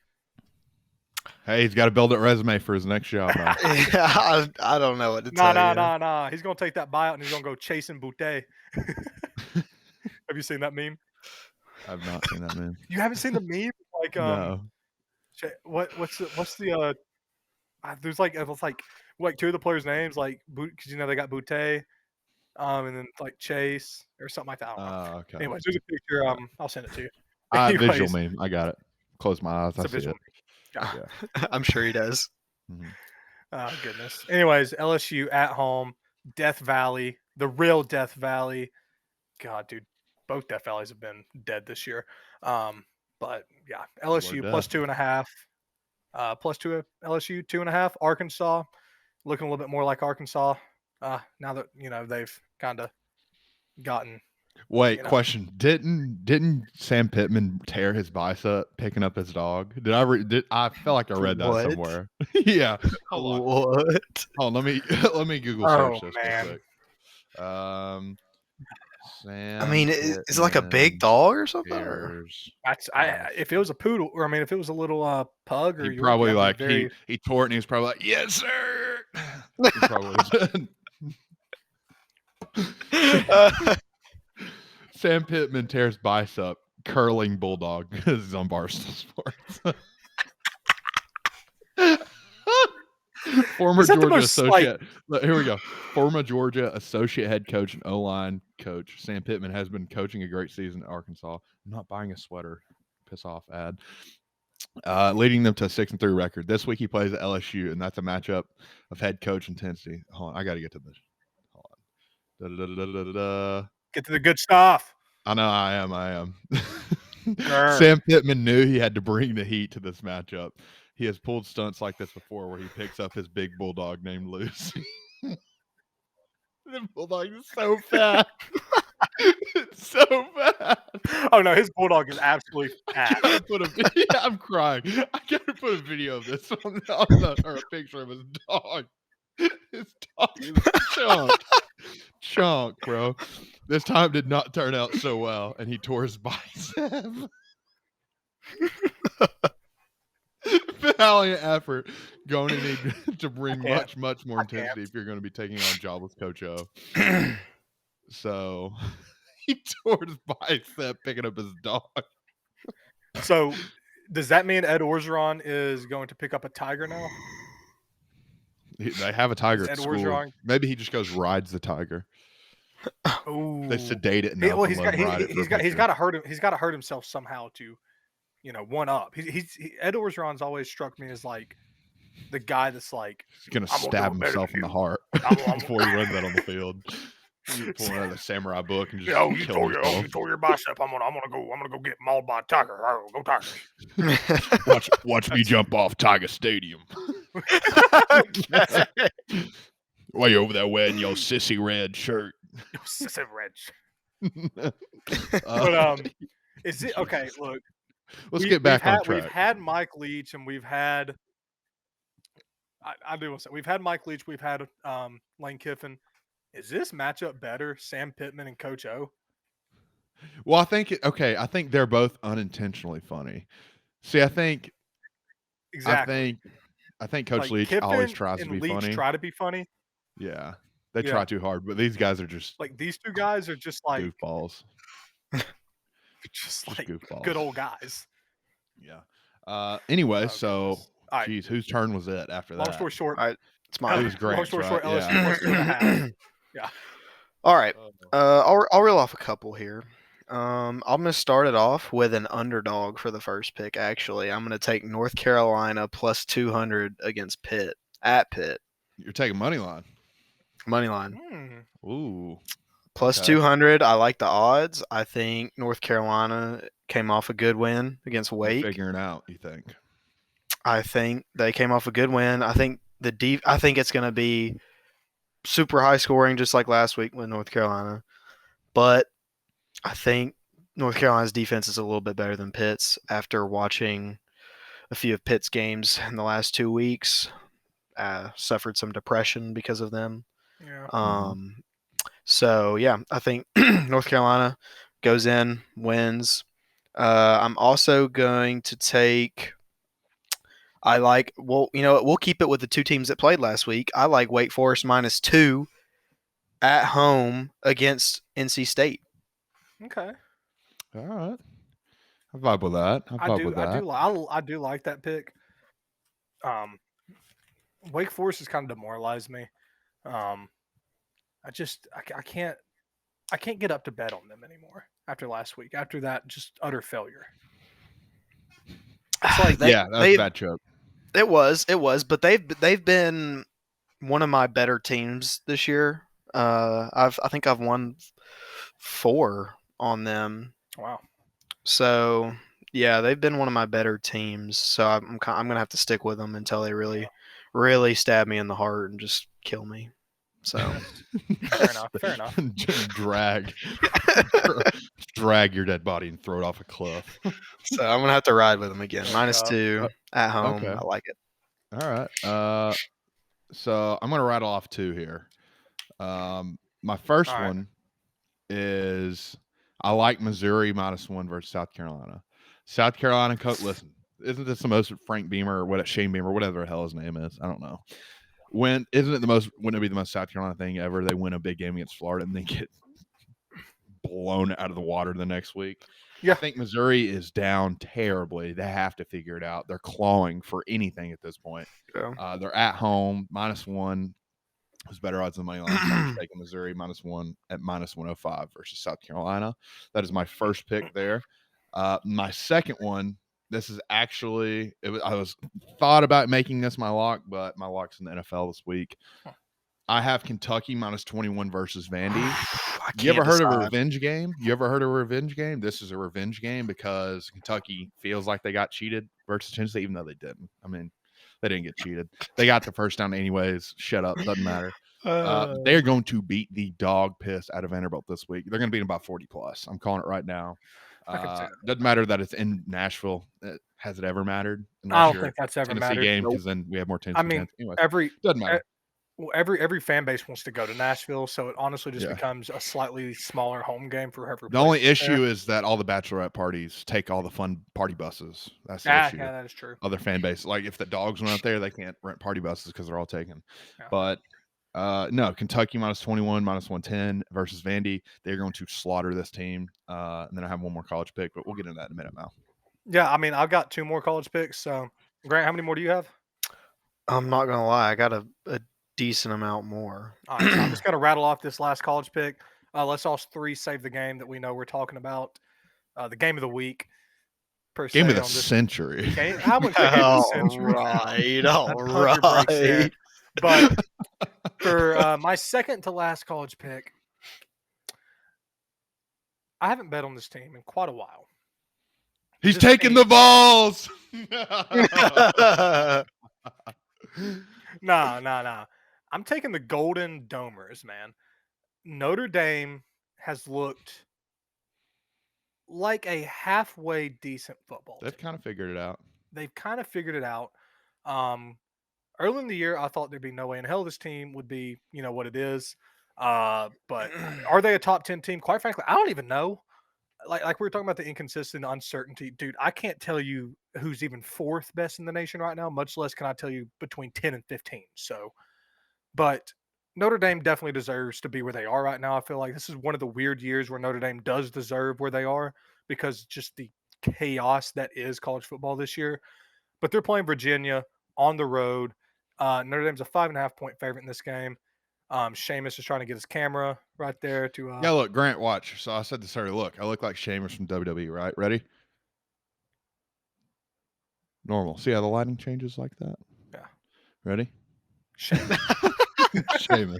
Hey, he's got to build a resume for his next job. Yeah, I don't know what to tell you. Nah. He's going to take that buyout and he's going to go chasing Boutte. Have you seen that meme? I've not seen that meme. You haven't seen the meme? Like, no. What's the there's like two of the players' names, like, because they got Boutte, and then like Chase or something like that. I don't know. Okay. Anyways, there's a picture. I'll send it to you. Visual meme. I got it. Close my eyes. I see it. Yeah. I'm sure he does. Mm-hmm. Oh, goodness. Anyways, LSU at home, Death Valley, the real Death Valley. God, dude, both Death Valleys have been dead this year. But yeah, LSU plus 2.5. +2 LSU 2.5. Arkansas looking a little bit more like Arkansas. Now that they've kind of gotten Wait, question. Didn't Sam Pittman tear his bicep picking up his dog? I felt like I read that What? somewhere. Yeah. Hold on. What? Hold on, let me Google Oh search this man. real quick. I Sam mean, is it like a big Pittman dog or something? tears If it was a poodle, or I mean, if it was a little pug or he Yorkie, probably I'd be like very... he tore it and he was probably like, yes, sir. He probably said. Sam Pittman tears bicep, curling bulldog. This is on Barstool Sports. Former Is that the Georgia most, like- associate. Here we go. Former Georgia associate head coach and O-line coach Sam Pittman has been coaching a great season at Arkansas. I'm not buying a sweater. Piss off ad. Leading them to a 6-3 record. This week he plays at LSU, and that's a matchup of head coach intensity. Hold on, I got to get to this. Hold on. Da-da-da-da-da-da. Get to the good stuff. I know I am. Grr. Sam Pittman knew he had to bring the heat to this matchup. He has pulled stunts like this before where he picks up his big bulldog named Lucy. The bulldog is so fat. It's so fat. Oh no, his bulldog is absolutely fat. I'm crying. I gotta put a video of this or a picture of his dog. His dog is chunk, bro. This time did not turn out so well, and he tore his bicep. Valiant effort. Going to need to bring much more intensity if you're going to be taking on a job with Coach O. So he tore his bicep picking up his dog. So does that mean Ed Orgeron is going to pick up a tiger now? They have a tiger at Ed school. Orgeron... Maybe he just goes rides the tiger. Ooh. They sedate it. Well, he's got to hurt him. He's got to hurt himself somehow to, one up. Ed Orgeron's always struck me as like the guy that's like he's gonna stab himself in the heart before he runs out on the field. You pull out a samurai book and just you tore your bicep. I'm gonna go get mauled by a tiger. Go Tigers! Watch me jump off Tiger Stadium. While you're over there wearing your sissy red shirt. Your sissy red shirt. But is it okay? Look, let's get back on track. We've had Mike Leach, and we've had. I do want to say we've had Mike Leach. We've had Lane Kiffin. Is this matchup better, Sam Pittman and Coach O? Well, I think they're both unintentionally funny. See, I think exactly. I think Coach like Leach Kiffin always tries to be Leach funny. Try to be funny. Yeah, they try too hard, but these guys are just like these two guys are just like goofballs. just like goofballs. Good old guys. Yeah. Anyway, so right. Geez, whose turn was it after that? Long story short, it's mine. It was great. Long story short, right? LSU plus 2.5. Yeah. All right. I'll reel off a couple here. I'm going to start it off with an underdog for the first pick, actually. I'm going to take North Carolina plus 200 against Pitt, at Pitt. You're taking money line. Money line. Ooh. Plus 200. I like the odds. I think North Carolina came off a good win against Wake. Figuring out, you think? I think they came off a good win. I think I think it's going to be super high scoring, just like last week with North Carolina. But I think North Carolina's defense is a little bit better than Pitt's after watching a few of Pitt's games in the last 2 weeks. Suffered some depression because of them. Yeah. So, yeah, I think North Carolina goes in, wins. I'm also going to take – we'll keep it with the two teams that played last week. I like Wake Forest -2 at home against NC State. Okay. All right. I vibe with that. I do like that pick. Wake Forest has kind of demoralized me. I can't get up to bet on them anymore after last week. After that, just utter failure. It's like that's a bad joke. It was, but they've been one of my better teams this year. I think I've won 4 on them. Wow. So yeah, they've been one of my better teams. So I'm gonna have to stick with them until they really stab me in the heart and just kill me. So Fair enough. Fair enough. Just drag your dead body and throw it off a cliff. So I'm gonna have to ride with him again. -2 at home. Okay. I like it. All right. So I'm gonna rattle off 2 here. My first All right. one is I like Missouri -1 versus South Carolina. South Carolina, listen, isn't this the most Frank Beamer or what Shane Beamer, whatever the hell his name is? I don't know. Wouldn't it be the most South Carolina thing ever? They win a big game against Florida and they get blown out of the water the next week. Yeah. I think Missouri is down terribly. They have to figure it out. They're clawing for anything at this point. Yeah. They're at home, -1. It was better odds than money line. So I'm taking Missouri -1 at -105 versus South Carolina. That is my first pick there. My second one, this is actually I was thought about making this my lock, but my lock's in the NFL this week. I have Kentucky -21 versus Vandy. You ever heard of a revenge game? This is a revenge game because Kentucky feels like they got cheated versus Tennessee, even though they didn't. I mean, they didn't get cheated. They got the first down anyways. Shut up. Doesn't matter. They're going to beat the dog piss out of Vanderbilt this week. They're going to beat them by 40+. I'm calling it right now. Doesn't matter that it's in Nashville. Has it ever mattered? I don't think that's ever Tennessee mattered. game because then we have more Tennessee fans. Anyways, doesn't matter. Every fan base wants to go to Nashville, so it honestly just becomes a slightly smaller home game for whoever. The only issue is that all the bachelorette parties take all the fun party buses. That's the issue. Yeah, that is true. Other fan base, like if the dogs went out there, they can't rent party buses because they're all taken. Yeah. But no, Kentucky -21, -110 versus Vandy. They're going to slaughter this team. And then I have one more college pick, but we'll get into that in a minute now. Yeah, I mean, I've got 2 more college picks. So, Grant, how many more do you have? I'm not gonna lie, I got a decent amount more. All right, so I'm just gonna rattle off this last college pick. Let's all 3 save the game that we know we're talking about. The game of the week. Game of the century. Game, I would say game of the century. All right. But for my second to last college pick, I haven't bet on this team in quite a while. He's taking the balls. No. I'm taking the Golden Domers, man. Notre Dame has looked like a halfway decent football team. They've kind of figured it out. Early in the year, I thought there'd be no way in hell this team would be, what it is. But are they a top 10 team? Quite frankly, I don't even know. Like we were talking about the inconsistent uncertainty. Dude, I can't tell you who's even 4th best in the nation right now, much less can I tell you between 10 and 15. So, but Notre Dame definitely deserves to be where they are right now. I feel like this is one of the weird years where Notre Dame does deserve where they are because just the chaos that is college football this year. But they're playing Virginia on the road. Notre Dame's a 5.5 point favorite in this game. Seamus is trying to get his camera right there to. Yeah, look, Grant, watch. So I said this earlier. Look, I look like Seamus from WWE, right? Ready? Normal. See how the lighting changes like that? Yeah. Ready? Seamus. Seamus.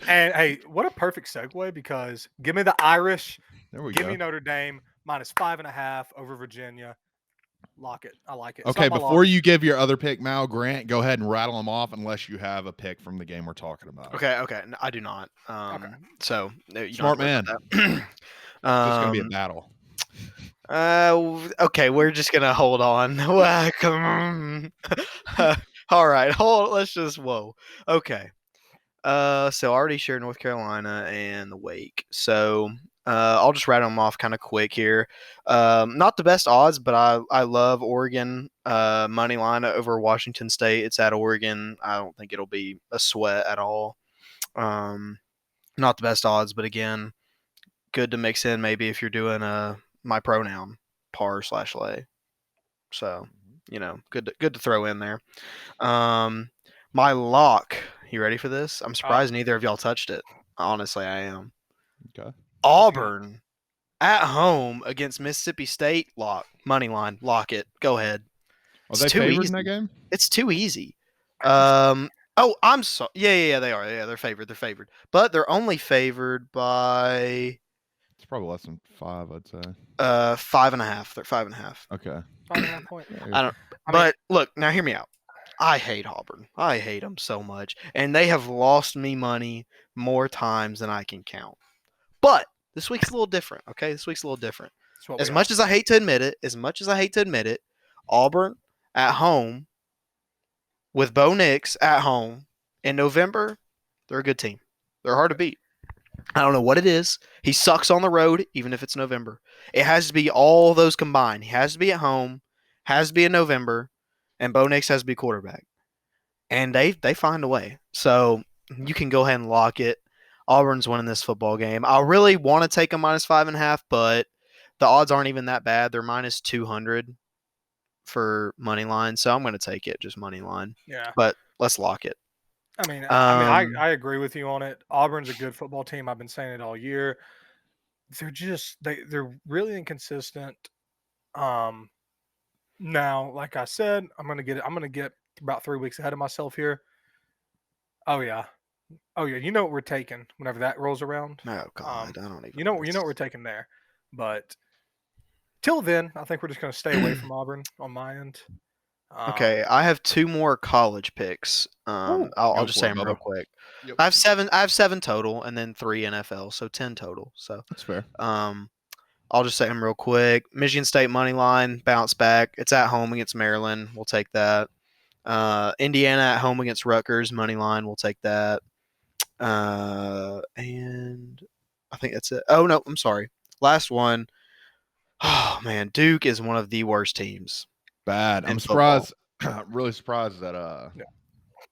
And hey, what a perfect segue because give me the Irish. There we give go. me Notre Dame -5.5 over Virginia. Lock it. I like it. Okay, before you give your other pick, Mal, Grant, go ahead and rattle them off unless you have a pick from the game we're talking about. Okay. No, I do not. Okay. So you smart man. It's gonna be a battle. Okay, we're just gonna hold on. All right, let's just Okay. So I already shared North Carolina and the Wake. So I'll just rattle them off kind of quick here. Not the best odds, but I love Oregon money line over Washington State. It's at Oregon. I don't think it'll be a sweat at all. Not the best odds, but again, good to mix in maybe if you're doing my pronoun par/lay. So good to throw in there. My lock. You ready for this? I'm surprised neither of y'all touched it. Honestly, I am. Okay. Auburn at home against Mississippi State. Money line. Lock it. Go ahead. Are they favored in that game? It's too easy. Oh, I'm sorry. Yeah, they are. Yeah, they're favored. But they're only favored by. It's probably less than 5, I'd say. 5.5. They're 5.5. Okay. 5.5 point. But look, now hear me out. I hate Auburn. I hate them so much, and they have lost me money more times than I can count. But this week's a little different. Okay, this week's a little different. That's what As we much are. as I hate to admit it, Auburn at home with Bo Nix at home in November, they're a good team. They're hard to beat. I don't know what it is. He sucks on the road, even if it's November. It has to be all those combined. He has to be at home, has to be in November, and Bo Nix has to be quarterback. And they find a way. So you can go ahead and lock it. Auburn's winning this football game. I really want to take a -5.5, but the odds aren't even that bad. They're -200 for money line, so I'm going to take it, just money line. Yeah. But let's lock it. I agree with you on it. Auburn's a good football team. I've been saying it all year. They're really inconsistent. Now, like I said, I'm gonna get about 3 weeks ahead of myself here. Oh yeah. You know what we're taking whenever that rolls around. Oh God, I don't even. You know what we're taking there. But till then, I think we're just gonna stay away from Auburn on my end. Okay, I have 2 more college picks. I'll just say them real quick. Yep. I have 7 total, and then 3 NFL, so 10 total. So That's fair. I'll just say them real quick. Michigan State money line, bounce back. It's at home against Maryland. We'll take that. Indiana at home against Rutgers, money line. We'll take that. And I think that's it. Oh, no, I'm sorry. Last one. Oh, man. Duke is one of the worst teams. Bad. I'm surprised. Really surprised that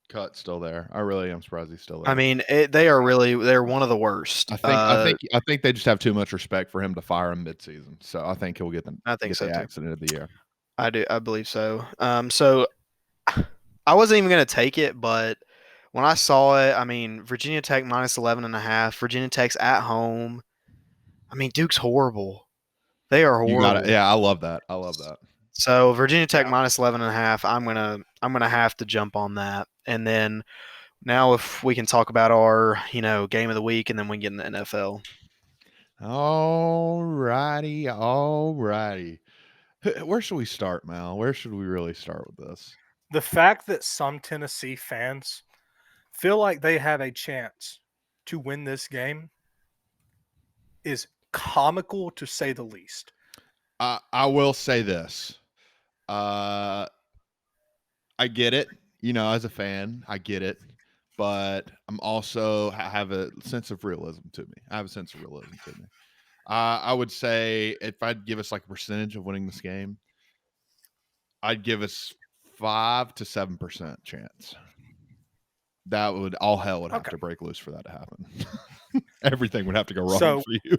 Cut's still there. I really am surprised he's still there. I mean, they're one of the worst. I think they just have too much respect for him to fire him midseason. So I think he'll get the accident of the year. I believe so. So I wasn't even going to take it, but when I saw it, I mean, Virginia Tech -11.5. Virginia Tech's at home. I mean, Duke's horrible. They are horrible. I love that. So Virginia Tech -11.5. I'm gonna have to jump on that. And then now, if we can talk about our game of the week, and then we get in the NFL. All righty. Where should we start, Mal? Where should we really start with this? The fact that some Tennessee fans feel like they have a chance to win this game is comical, to say the least. I will say this. I get it. As a fan, I get it. But I'm also have a sense of realism to me. I would say if I'd give us like a percentage of winning this game, I'd give us 5 to 7% chance. That would all hell would have to break loose for that to happen. Everything would have to go wrong for you.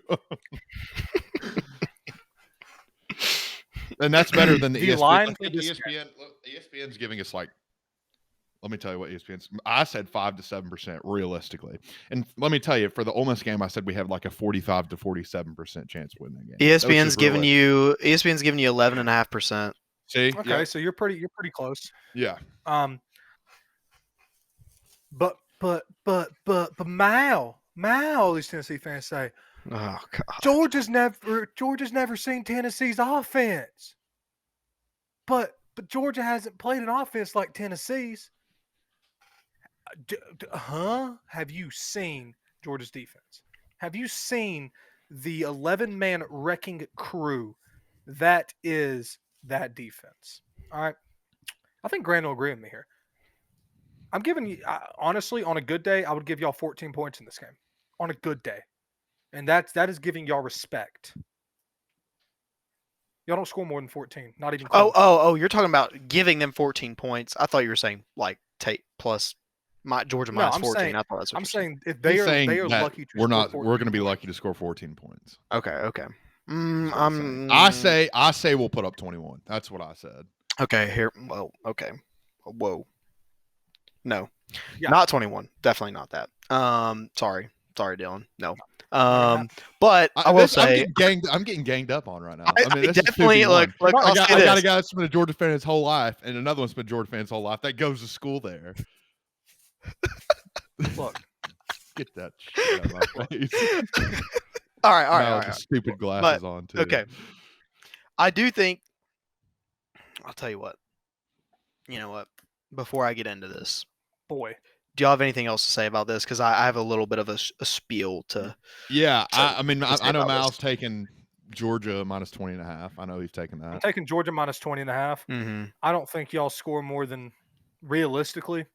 And that's better than the ESPN. Line ESPN's giving us like, let me tell you what ESPN's. I said 5 to 7% realistically, and let me tell you, for the Ole Miss game, I said we have like a 45 to 47% chance of winning that game. ESPN's giving you 11.5%. See, okay, so you're pretty close. Yeah. But Mal, these Tennessee fans say, oh God, Georgia's never seen Tennessee's offense. But Georgia hasn't played an offense like Tennessee's. Have you seen Georgia's defense? Have you seen the 11-man wrecking crew that is that defense? All right. I think Grant will agree with me here. I'm giving you, honestly, on a good day, I would give y'all 14 points in this game. On a good day. And that is giving y'all respect. Y'all don't score more than 14. Not even close. Oh, you're talking about giving them 14 points. I thought you were saying like take plus Georgia minus 14. Saying, I thought that's what I'm saying if they are lucky to we're going to be lucky to score 14 points. Okay. I say we'll put up 21. That's what I said. Okay, here. Well, okay. Whoa. No. Yeah. Not 21. Definitely not that. Sorry, Dylan. No. But I will say I'm getting ganged up on right now. I mean, this definitely is look. I got a guy that's been a Georgia fan his whole life, and another one's been a Georgia fan his whole life. That goes to school there. Look, get that shit out of my face. All right. Stupid glasses on too. Okay. I do think. I'll tell you what. You know what? before I get into this. Boy, Do y'all have anything else to say about this? Because I have a little bit of a spiel to. Yeah, to I mean, to say I know about Mal's this. taking Georgia minus 20.5. I know he's taking I'm that. taking Georgia minus 20.5. Mm-hmm. I don't think y'all score more than, realistically,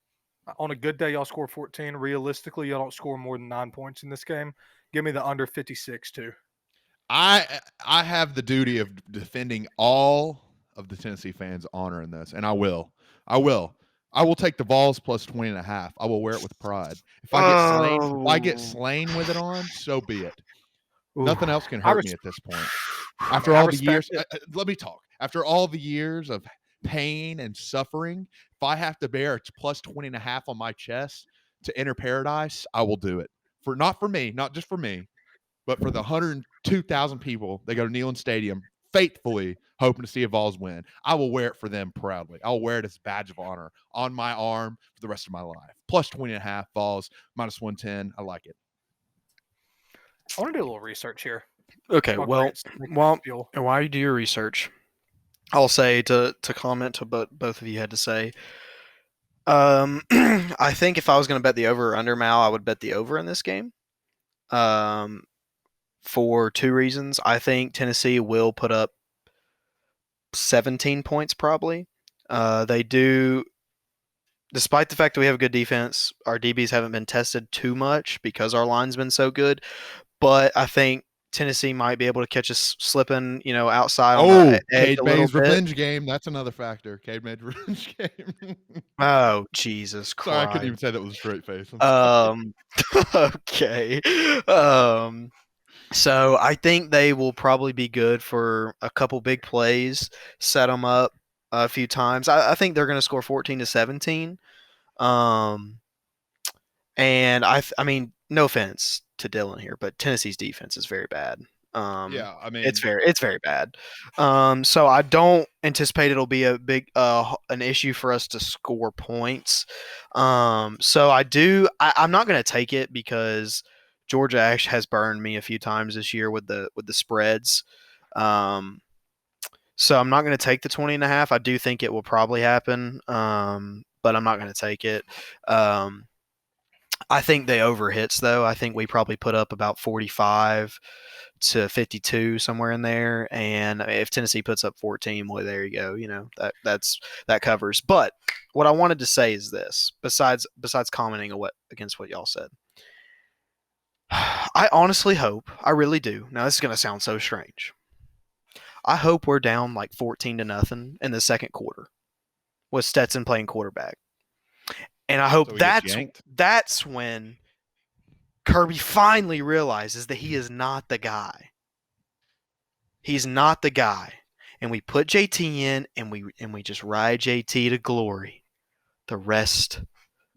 on a good day, y'all score 14. Realistically, y'all don't score more than 9 points in this game. Give me the under 56 too. I have the duty of defending all of the Tennessee fans' honor in this, and I will. I will take the Vols plus 20.5. I will wear it with pride. If I get slain with it on, so be it. Nothing else can hurt me at this point. After all the years, let me talk. After all the years of pain and suffering, if I have to bear a plus 20.5 on my chest to enter paradise, I will do it. Not just for me, but for the 102,000 people that go to Neyland Stadium faithfully hoping to see a Vols win. I will wear it for them proudly. I'll wear it as a badge of honor on my arm for the rest of my life. Plus 20.5 Vols, minus 110. I like it. I want to do a little research here. Okay, while you do your research, I'll say to comment to both of you had to say. I think if I was going to bet the over or under, Mal, I would bet the over in this game. For two reasons. I think Tennessee will put up 17 points probably. They do, despite the fact that we have a good defense, our DBs haven't been tested too much because our line's been so good. But I think Tennessee might be able to catch us slipping, outside on the edge a little bit. Revenge game. That's another factor. Cade May's revenge game. Oh, Jesus Christ. Sorry, I couldn't even say that with a straight face. Okay. So I think they will probably be good for a couple big plays, set them up a few times. I think they're going to score 14-17. And I mean, no offense to Dylan here, but Tennessee's defense is very bad. Yeah, I mean, it's very bad. So I don't anticipate it'll be a big an issue for us to score points. So I'm not going to take it because Georgia actually has burned me a few times this year with the spreads. So I'm not going to take the 20.5. I do think it will probably happen, but I'm not going to take it. I think they overhits though. I think we probably put up about 45 to 52 somewhere in there, and if Tennessee puts up 14, boy, there you go. That covers. But what I wanted to say is this: besides commenting against what y'all said, I honestly hope, I really do. Now this is going to sound so strange. I hope we're down like 14-0 in the second quarter with Stetson playing quarterback. And I hope that's when Kirby finally realizes that he is not the guy. He's not the guy. And we put JT in and we just ride JT to glory the rest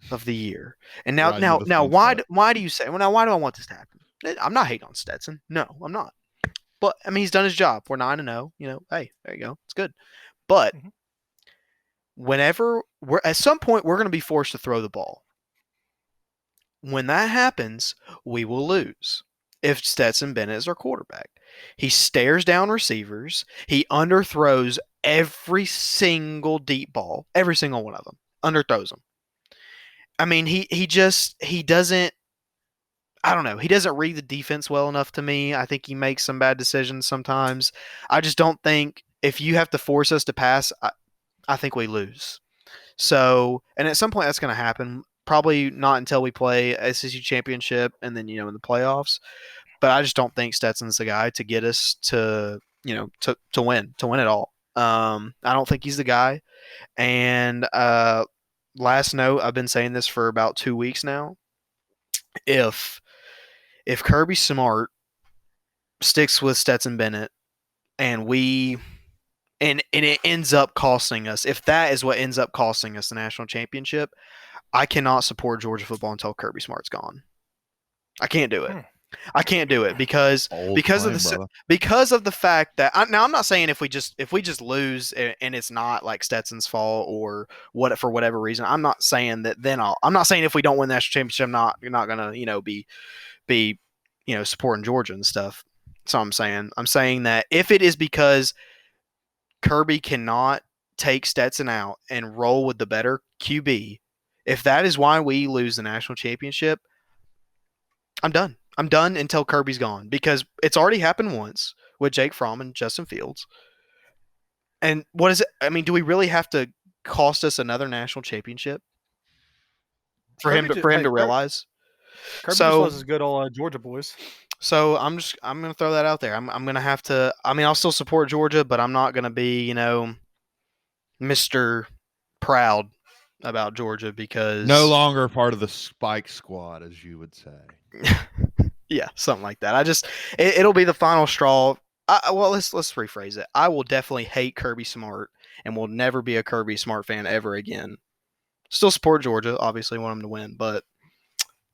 of the year. And now why do you say, well, now why do I want this to happen? I'm not hating on Stetson. No, I'm not. But I mean, he's done his job. We're 9-0. Hey, there you go. It's good. But whenever at some point we're going to be forced to throw the ball. When that happens, we will lose. If Stetson Bennett is our quarterback, he stares down receivers. He underthrows every single deep ball, every single one of them. Underthrows them. I mean, he doesn't. I don't know. He doesn't read the defense well enough to me. I think he makes some bad decisions sometimes. I just don't think if you have to force us to pass, I think we lose. So, and at some point that's going to happen. Probably not until we play SEC championship and then, in the playoffs. But I just don't think Stetson's the guy to get us to win it all. I don't think he's the guy. And last note, I've been saying this for about 2 weeks now. If Kirby Smart sticks with Stetson Bennett and it ends up costing us, if that is what ends up costing us the national championship, I cannot support Georgia football until Kirby Smart's gone. I can't do it. I can't do it because of the fact that I'm not saying if we just lose and it's not like Stetson's fault or what for whatever reason. I'm not saying that I'm not saying if we don't win the national championship, you're not gonna be supporting Georgia and stuff. That's all I'm saying. I'm saying that if it is because Kirby cannot take Stetson out and roll with the better QB, if that is why we lose the national championship, I'm done. I'm done until Kirby's gone, because it's already happened once with Jake Fromm and Justin Fields. And what is it? I mean, do we really have to cost us another national championship for him to realize? Kirby just loves his good old Georgia boys. So I'm gonna throw that out there. I'm gonna have to. I mean, I'll still support Georgia, but I'm not gonna be, Mr. Proud about Georgia, because No longer part of the Spike Squad, as you would say. Yeah, something like that. It'll be the final straw. Well, let's rephrase it. I will definitely hate Kirby Smart and will never be a Kirby Smart fan ever again. Still support Georgia, obviously want them to win, but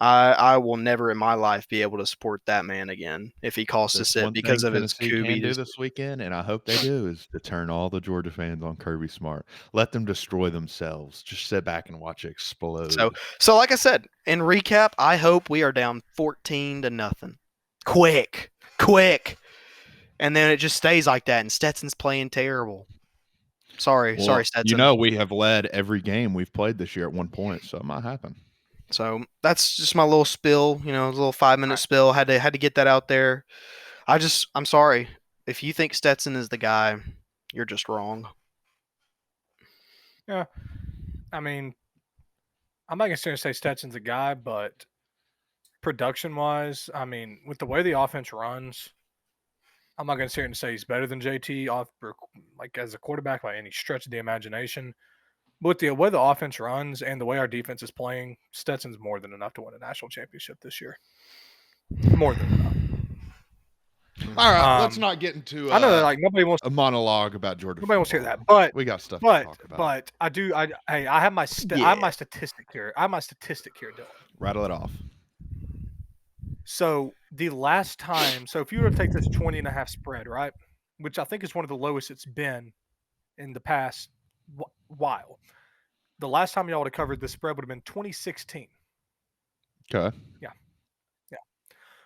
I will never in my life be able to support that man again if he costs us it because of his Tennessee can do QBs. this weekend, and I hope they do, is to turn all the Georgia fans on Kirby Smart. Let them destroy themselves. Just sit back and watch it explode. So like I said, in recap, I hope we are down 14-0. Quick. And then it just stays like that, and Stetson's playing terrible. Sorry, Stetson. We have led every game we've played this year at one point, so it might happen. So that's just my little spill, a little 5-minute spill. Had to get that out there. I'm sorry. If you think Stetson is the guy, you're just wrong. Yeah. I mean, I'm not going to say Stetson's a guy, but production-wise, I mean, with the way the offense runs, I'm not going to sit here and say he's better than JT as a quarterback by any stretch of the imagination. But the way the offense runs and the way our defense is playing, Stetson's more than enough to win a national championship this year. More than enough. All right, let's not get into I know that nobody wants a monologue about Georgia. Nobody wants to hear that, but we got stuff to talk about. But I do. I have my I have my statistic here. Dylan. Rattle it off. So the last time, if you were to take this 20.5 spread, right, which I think is one of the lowest it's been in the past while. The last time y'all would have covered this spread would have been 2016. Okay. Yeah.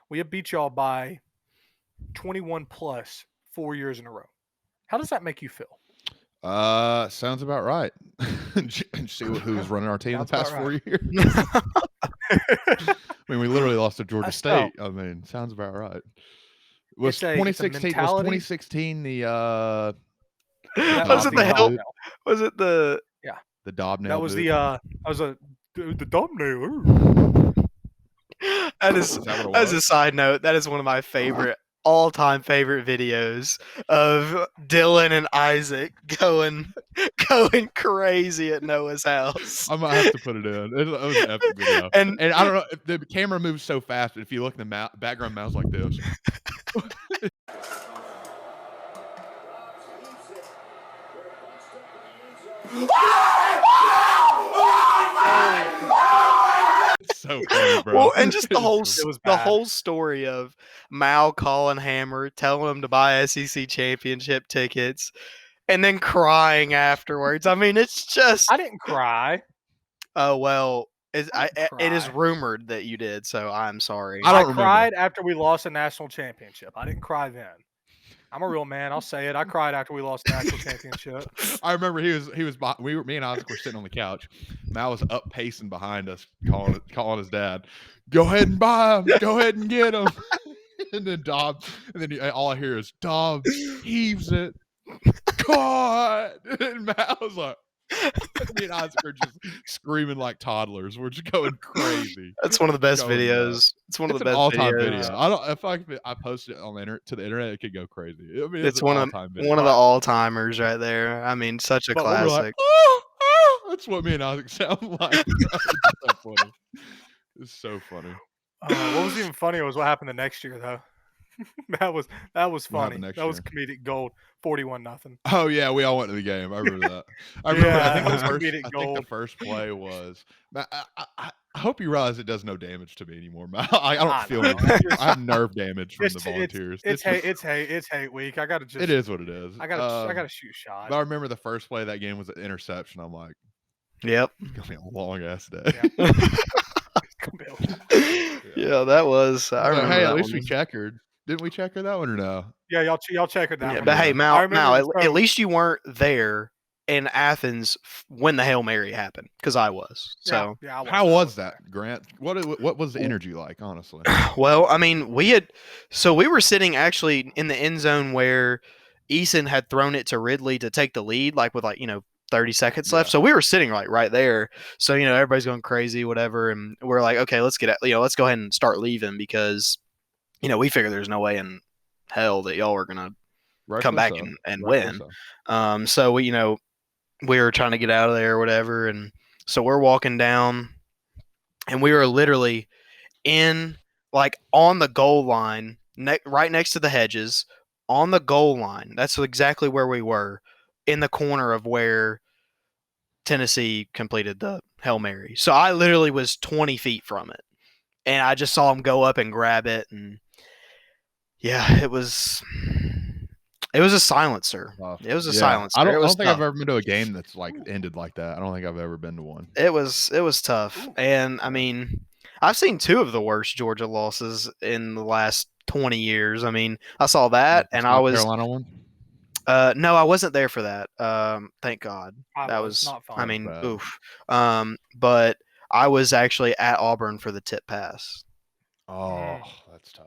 We have beat y'all by 21 plus 4 years in a row. How does that make you feel? Sounds about right. See who was running our team the past 4 years. I mean, we literally lost to Georgia State. I mean, sounds about right. Was 2016 the was it the hell? Was it the the Dobnail? That was the Dobnail. As a side note, that is one of my favorite all-time favorite videos of Dylan and Isaac going crazy at Noah's house. I might have to put it in. It was an epic video. And I don't know, if the camera moves so fast, but if you look in the background mouse like this. So funny, bro. Well, and just the whole story of Mal calling Hammer, telling him to buy SEC championship tickets, and then crying afterwards. I mean, it's just. I didn't cry. Oh well, it is rumored that you did, so I'm sorry. I cried after we lost a national championship. I didn't cry then. I'm a real man. I'll say it. I cried after we lost the national championship. I remember me and Isaac were sitting on the couch. Mal was up pacing behind us, calling his dad. Go ahead and buy him. Go ahead and get him. And then all I hear is Dobbs heaves it. God. And Mal was like, me and Isaac are just screaming like toddlers. We're just going crazy. That's one of the best videos. It's one of the best all-time videos. Video. I don't. If I post it on to the internet, it could go crazy. I mean, it's one of the all-timers right there. I mean, such a classic. Like, that's what me and Isaac sound like. It's so funny. It's so funny. What was even funnier was what happened the next year, though. that was funny. That was comedic gold. 41-0. Oh yeah, we all went to the game. I remember that. I think the first play was. I hope you realize it does no damage to me anymore. I don't feel anything. I have nerve damage from the Volunteers. It's hate week. I gotta just. It is what it is. I gotta shoot a shot. But I remember the first play of that game was an interception. I'm like, yep, it's gonna be a long ass day. Yeah, that was. I remember. Hey, at least we checkered. Didn't we checker that one or no? Yeah, y'all checkered that one. But hey, Mal, at least you weren't there in Athens when the Hail Mary happened because I was. So, yeah, I How there, I was there. that, Grant? What was the energy like, honestly? well, I mean, we were sitting actually in the end zone where Eason had thrown it to Ridley to take the lead, like with 30 seconds left. Yeah. So we were sitting like right there. So everybody's going crazy, whatever, and we're like, okay, let's let's go ahead and start leaving because we figure there's no way in hell that y'all are gonna come Rightfully back so. and Rightfully win. so. So we were trying to get out of there or whatever, and so we're walking down, and we were literally in like on the goal line, right next to the hedges, on the goal line. That's exactly where we were, in the corner of where Tennessee completed the Hail Mary. So I literally was 20 feet from it, and I just saw him go up and grab it, and yeah, it was a silencer. Tough. It was a Yeah. silencer. I It don't was think I've tough. ever been to a game that's like ended like that. I don't think I've ever been to one. It was tough, and I mean, I've seen two of the worst Georgia losses in the last 20 years. I mean, I saw that, The and I South was Carolina one. no, I wasn't there for that. Thank God. I That was was, not I fun. mean, Bad. oof. But I was actually at Auburn for the tip pass. Oh, that's tough.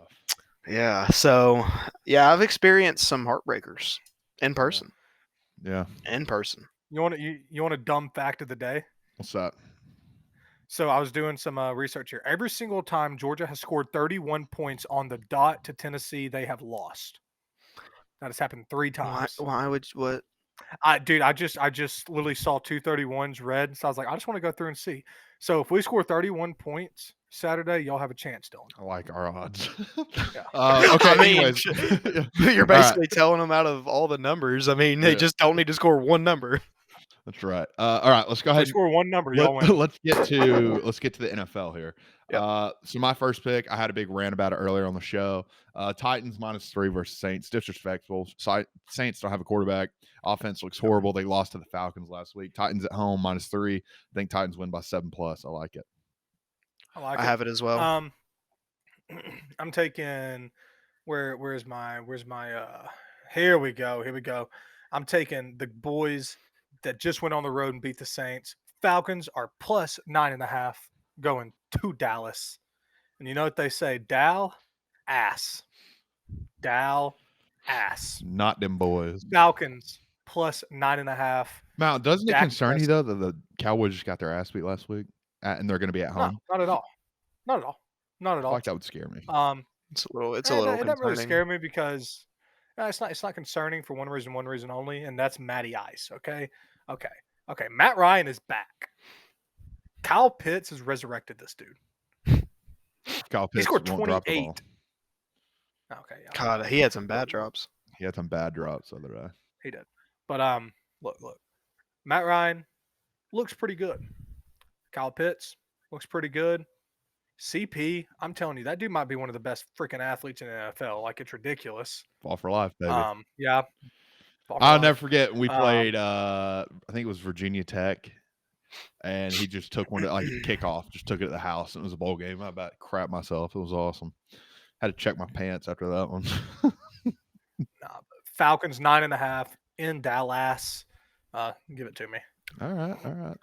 Yeah. So, yeah, I've experienced some heartbreakers in person. Yeah. In person. You want a dumb fact of the day? What's that? So I was doing some research here. Every single time Georgia has scored 31 points on the dot to Tennessee, they have lost. That has happened 3 times. Why would what? I just literally saw 231s red, so I was like, I just want to go through and see. So if we score 31 points Saturday, y'all have a chance, Dylan. I like our odds. Yeah. Okay. I mean, Anyways, you're All right. basically telling them out of all the numbers. I mean, they Yeah. just don't need to score one number. That's right. All right, let's go If we ahead. score one number, y'all win. Let's get to the NFL here. Yep. So my first pick, I had a big rant about it earlier on the show. Titans -3 versus Saints. Disrespectful. Saints don't have a quarterback. Offense looks horrible. They lost to the Falcons last week. Titans at home -3. I think Titans win by 7+. I like it. I have it as well. I'm taking where's my here we go. I'm taking the boys that just went on the road and beat the Saints. Falcons are +9.5 going to Dallas. And you know what they say? Dal ass. Not them boys. Falcons +9.5. Mount, doesn't it Dak concern you Prescott. though that the Cowboys just got their ass beat last week, and they're going to be at No, home? not at all. Not at all. Not at I feel all. like that would scare me. It's a little It doesn't really concerning. scare me because it's not concerning for one reason only, and that's Matty Ice. Okay. Matt Ryan is back. Kyle Pitts has resurrected this dude. Kyle Pitts scored won't drop the 28. ball. Okay. Yeah, God, he had some bad drops. He had some bad drops the other day. he did. But look. Matt Ryan looks pretty good. Kyle Pitts looks pretty good. CP, I'm telling you, that dude might be one of the best freaking athletes in the NFL. Like, it's ridiculous. Ball for life, baby. Yeah. I'll never forget when we played. I think it was Virginia Tech, and he just took one to like kickoff, just took it to the house, and it was a bowl game. I about crap myself. It was awesome. Had to check my pants after that one. Falcons 9.5 in Dallas. Give it to me. All right.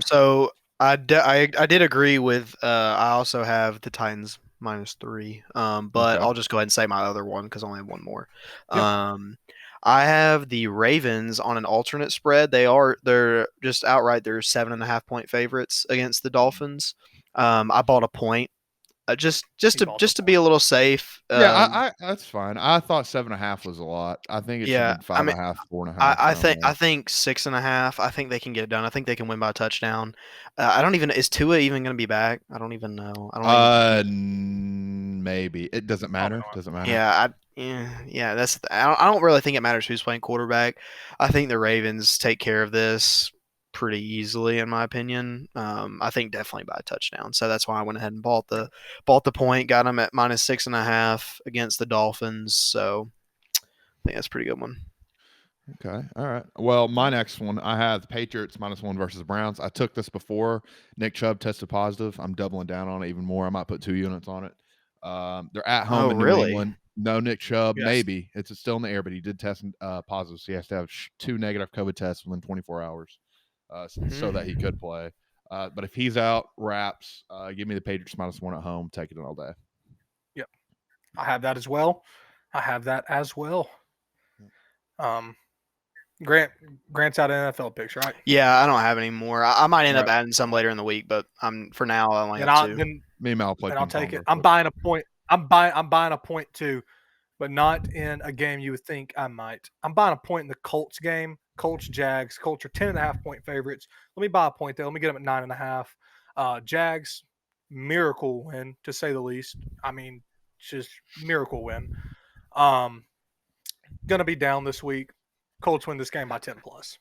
So I did agree with. I also have the Titans -3. But Okay. I'll just go ahead and say my other one because I only have one more. Yep. I have the Ravens on an alternate spread. They're just outright. They're 7.5-point favorites against the Dolphins. I bought a point. Just to be a little safe. Yeah, that's fine. I thought 7.5 was a lot. I think it should have been 5.5, 4.5. I think 6.5. I think they can get it done. I think they can win by a touchdown. I don't even. Is Tua even going to be back? I don't even know. Maybe it doesn't matter. Doesn't matter. Yeah. That's. I don't really think it matters who's playing quarterback. I think the Ravens take care of this pretty easily, in my opinion. I think definitely by a touchdown. So that's why I went ahead and bought the point. Got them at -6.5 against the Dolphins. So I think that's a pretty good one. Okay. All right. Well, my next one, I have the Patriots -1 versus the Browns. I took this before Nick Chubb tested positive. I'm doubling down on it even more. I might put 2 units on it. They're at home in New England. No Nick Chubb, Yes. maybe. It's still in the air, but he did test positive, so he has to have 2 negative COVID tests within 24 hours so that he could play. But if he's out, wraps, give me the Patriots -1 at home, taking it all day. Yep. I have that as well. Grant's out of NFL picks, right? Yeah, I don't have any more. I might end up adding some later in the week, but for now I only have 2. Me and Mal play. And I'll take it. I'm buying a point. I'm buying a point too, but not in a game you would think I might. I'm buying a point in the Colts game. Colts Jags. Colts are 10.5 point favorites. Let me buy a point there. Let me get them at 9.5. Jags, miracle win to say the least. I mean, just miracle win. Gonna be down this week. Colts win this game by 10+.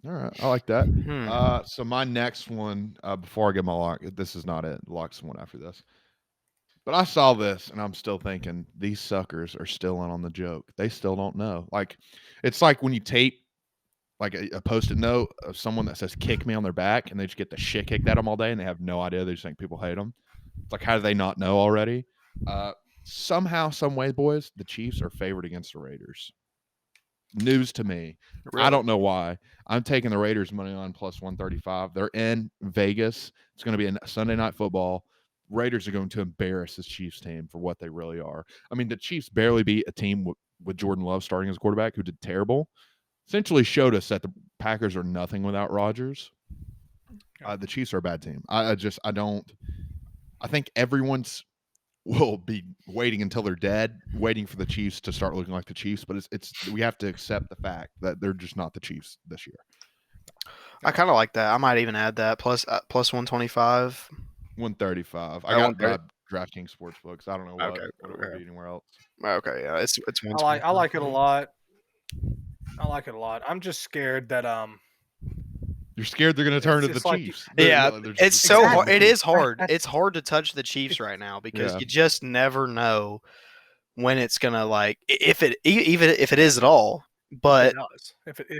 All right, I like that. So my next one, before I get my lock, this is not it. Lock's one after this. But I saw this, and I'm still thinking, these suckers are still in on the joke. They still don't know. Like, it's like when you tape like a Post-it note of someone that says "kick me" on their back, and they just get the shit kicked at them all day, and they have no idea. They just think people hate them. It's like, how do they not know already? Somehow, some way, boys, the Chiefs are favored against the Raiders. News to me. Really? I don't know why. I'm taking the Raiders money on +135. They're in Vegas. It's going to be a Sunday night football. Raiders are going to embarrass this Chiefs team for what they really are. I mean, the Chiefs barely beat a team with Jordan Love starting as quarterback who did terrible. Essentially showed us that the Packers are nothing without Rodgers. The Chiefs are a bad team. I think everyone's will be waiting until they're dead, waiting for the Chiefs to start looking like the Chiefs. But it's we have to accept the fact that they're just not the Chiefs this year. I kind of like that. I might even add that plus 125. 135. I got DraftKings Sportsbooks. I don't know what it would be anywhere else. Okay, yeah, it's 125. I like it a lot. I'm just scared that you're scared they're going to turn to the Chiefs. Yeah, it's so hard. It is hard. It's hard to touch the Chiefs right now because you just never know when it's going to even if it is at all. But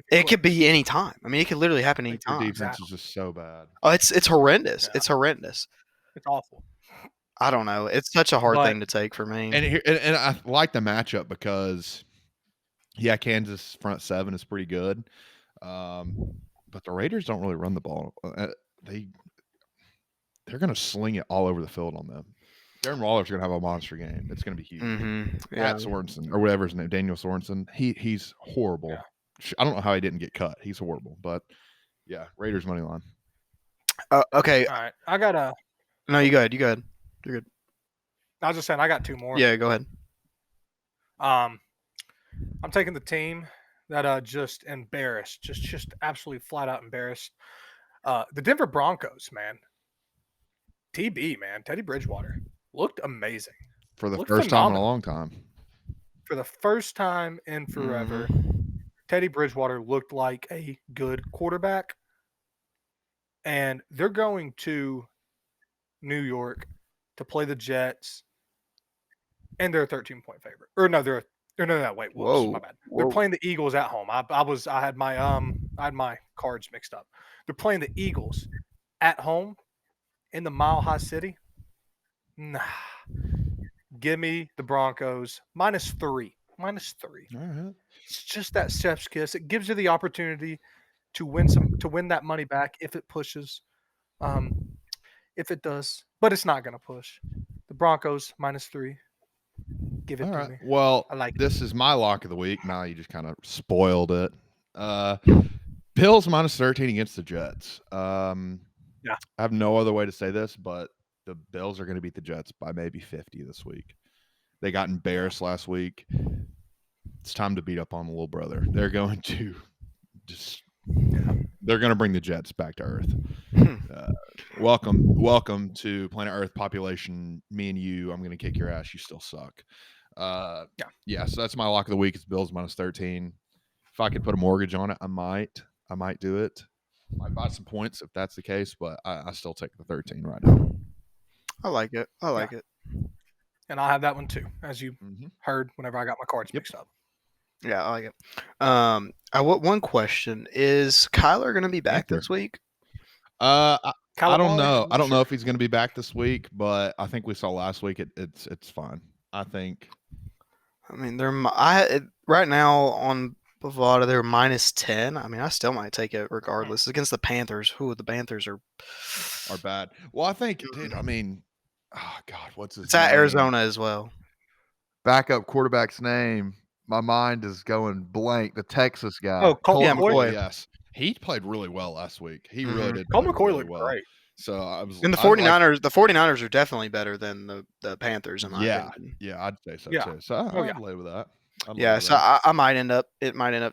it could be any time. I mean, it could literally happen any time. The defense is just so bad. Oh, it's horrendous. Yeah. It's horrendous. It's awful. I don't know. It's such a hard thing to take for me. And I like the matchup because, Kansas front seven is pretty good. But the Raiders don't really run the ball. They're going to sling it all over the field on them. Darren Waller's going to have a monster game. It's going to be huge. Matt Sorensen, or whatever his name, Daniel Sorensen, he's horrible. Yeah. I don't know how he didn't get cut. He's horrible. But, Raiders money line. Okay. All right. I got a... No, you go ahead. You're good. I was just saying I got 2 more. Yeah, go ahead. I'm taking the team that just embarrassed, just absolutely flat out embarrassed. The Denver Broncos, man. TB, man. Teddy Bridgewater looked amazing. For the first time in a long time. For the first time in forever, Teddy Bridgewater looked like a good quarterback. And they're going to New York to play the Jets. And they're a 13-point favorite. Or no, wait, whoops, my bad. They're playing the Eagles at home. I had my cards mixed up. They're playing the Eagles at home in the Mile High City. Nah. Give me the Broncos -3. -3. All right. It's just that chef's kiss. It gives you the opportunity to win that money back if it pushes. If it does. But it's not gonna push. The Broncos -3. Give it to me. Well, I like this is my lock of the week. Now you just kind of spoiled it. Bills -13 against the Jets. I have no other way to say this, but the Bills are going to beat the Jets by maybe 50 this week. They got embarrassed last week. It's time to beat up on the little brother. They're going to they're going to bring the Jets back to earth. Welcome to planet Earth population. Me and you, I'm going to kick your ass. You still suck. So that's my lock of the week. It's Bills -13. If I could put a mortgage on it, I might do it. I might buy some points if that's the case, but I still take the 13 right now. I like it. It. And I'll have that one too, as you heard whenever I got my cards mixed up. Yeah, I like it. One question. Is Kyler going to be back this week? I don't know. I don't know if he's going to be back this week, but I think we saw last week it's fine. I think I mean, right now on Bovada they're -10. I mean, I still might take it regardless. It's against the Panthers. Who the Panthers are bad. Well, I think, dude. I mean, oh God, what's his It's name? at Arizona as well. Backup quarterback's name. My mind is going blank. The Texas guy. Oh, Colt Yeah, McCoy. McCoy. Yes, he played really well last week. He really did. Colt play McCoy really looked well. great. So I was. And the I like- 49ers, the 49ers are definitely better than the Panthers in my opinion. Yeah, I'd say so Yeah. too. So I'd lay with that. I'd lay Yeah, with so that. I might end up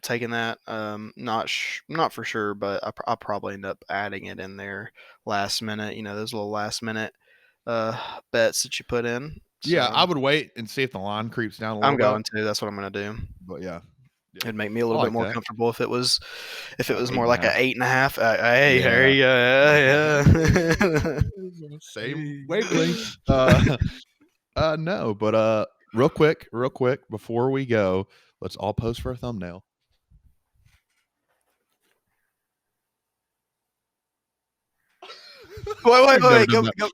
taking that. Not for sure, but I'll probably end up adding it in there last minute. You know, those little last minute bets that you put in. Yeah, So I would wait and see if the line creeps down a little I'm bit. going to. That's what I'm going to do. But yeah. It'd make me a little I bit like more that. comfortable if it was more 8.5. like a 8.5. Hey, Yeah. Harry, yeah. Same wavelength. No, but real quick, before we go, let's all post for a thumbnail. Wait, Never go done back.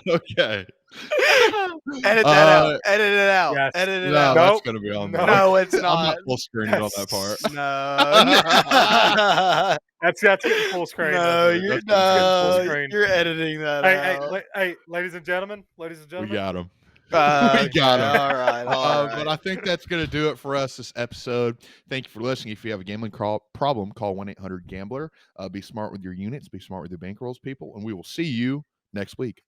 Okay. Edit that out. Edit it out. Yes. Edit it No, out. that's Nope. gonna be on No. there. No, it's I'm not not. full screening on that part. No. That's getting full screen. No, That's you're getting full screen. you're editing that out. Hey, ladies and gentlemen. We got him. We got him. All right. But I think that's going to do it for us this episode. Thank you for listening. If you have a gambling problem, call 1-800-GAMBLER. Be smart with your units. Be smart with your bankrolls, people. And we will see you next week.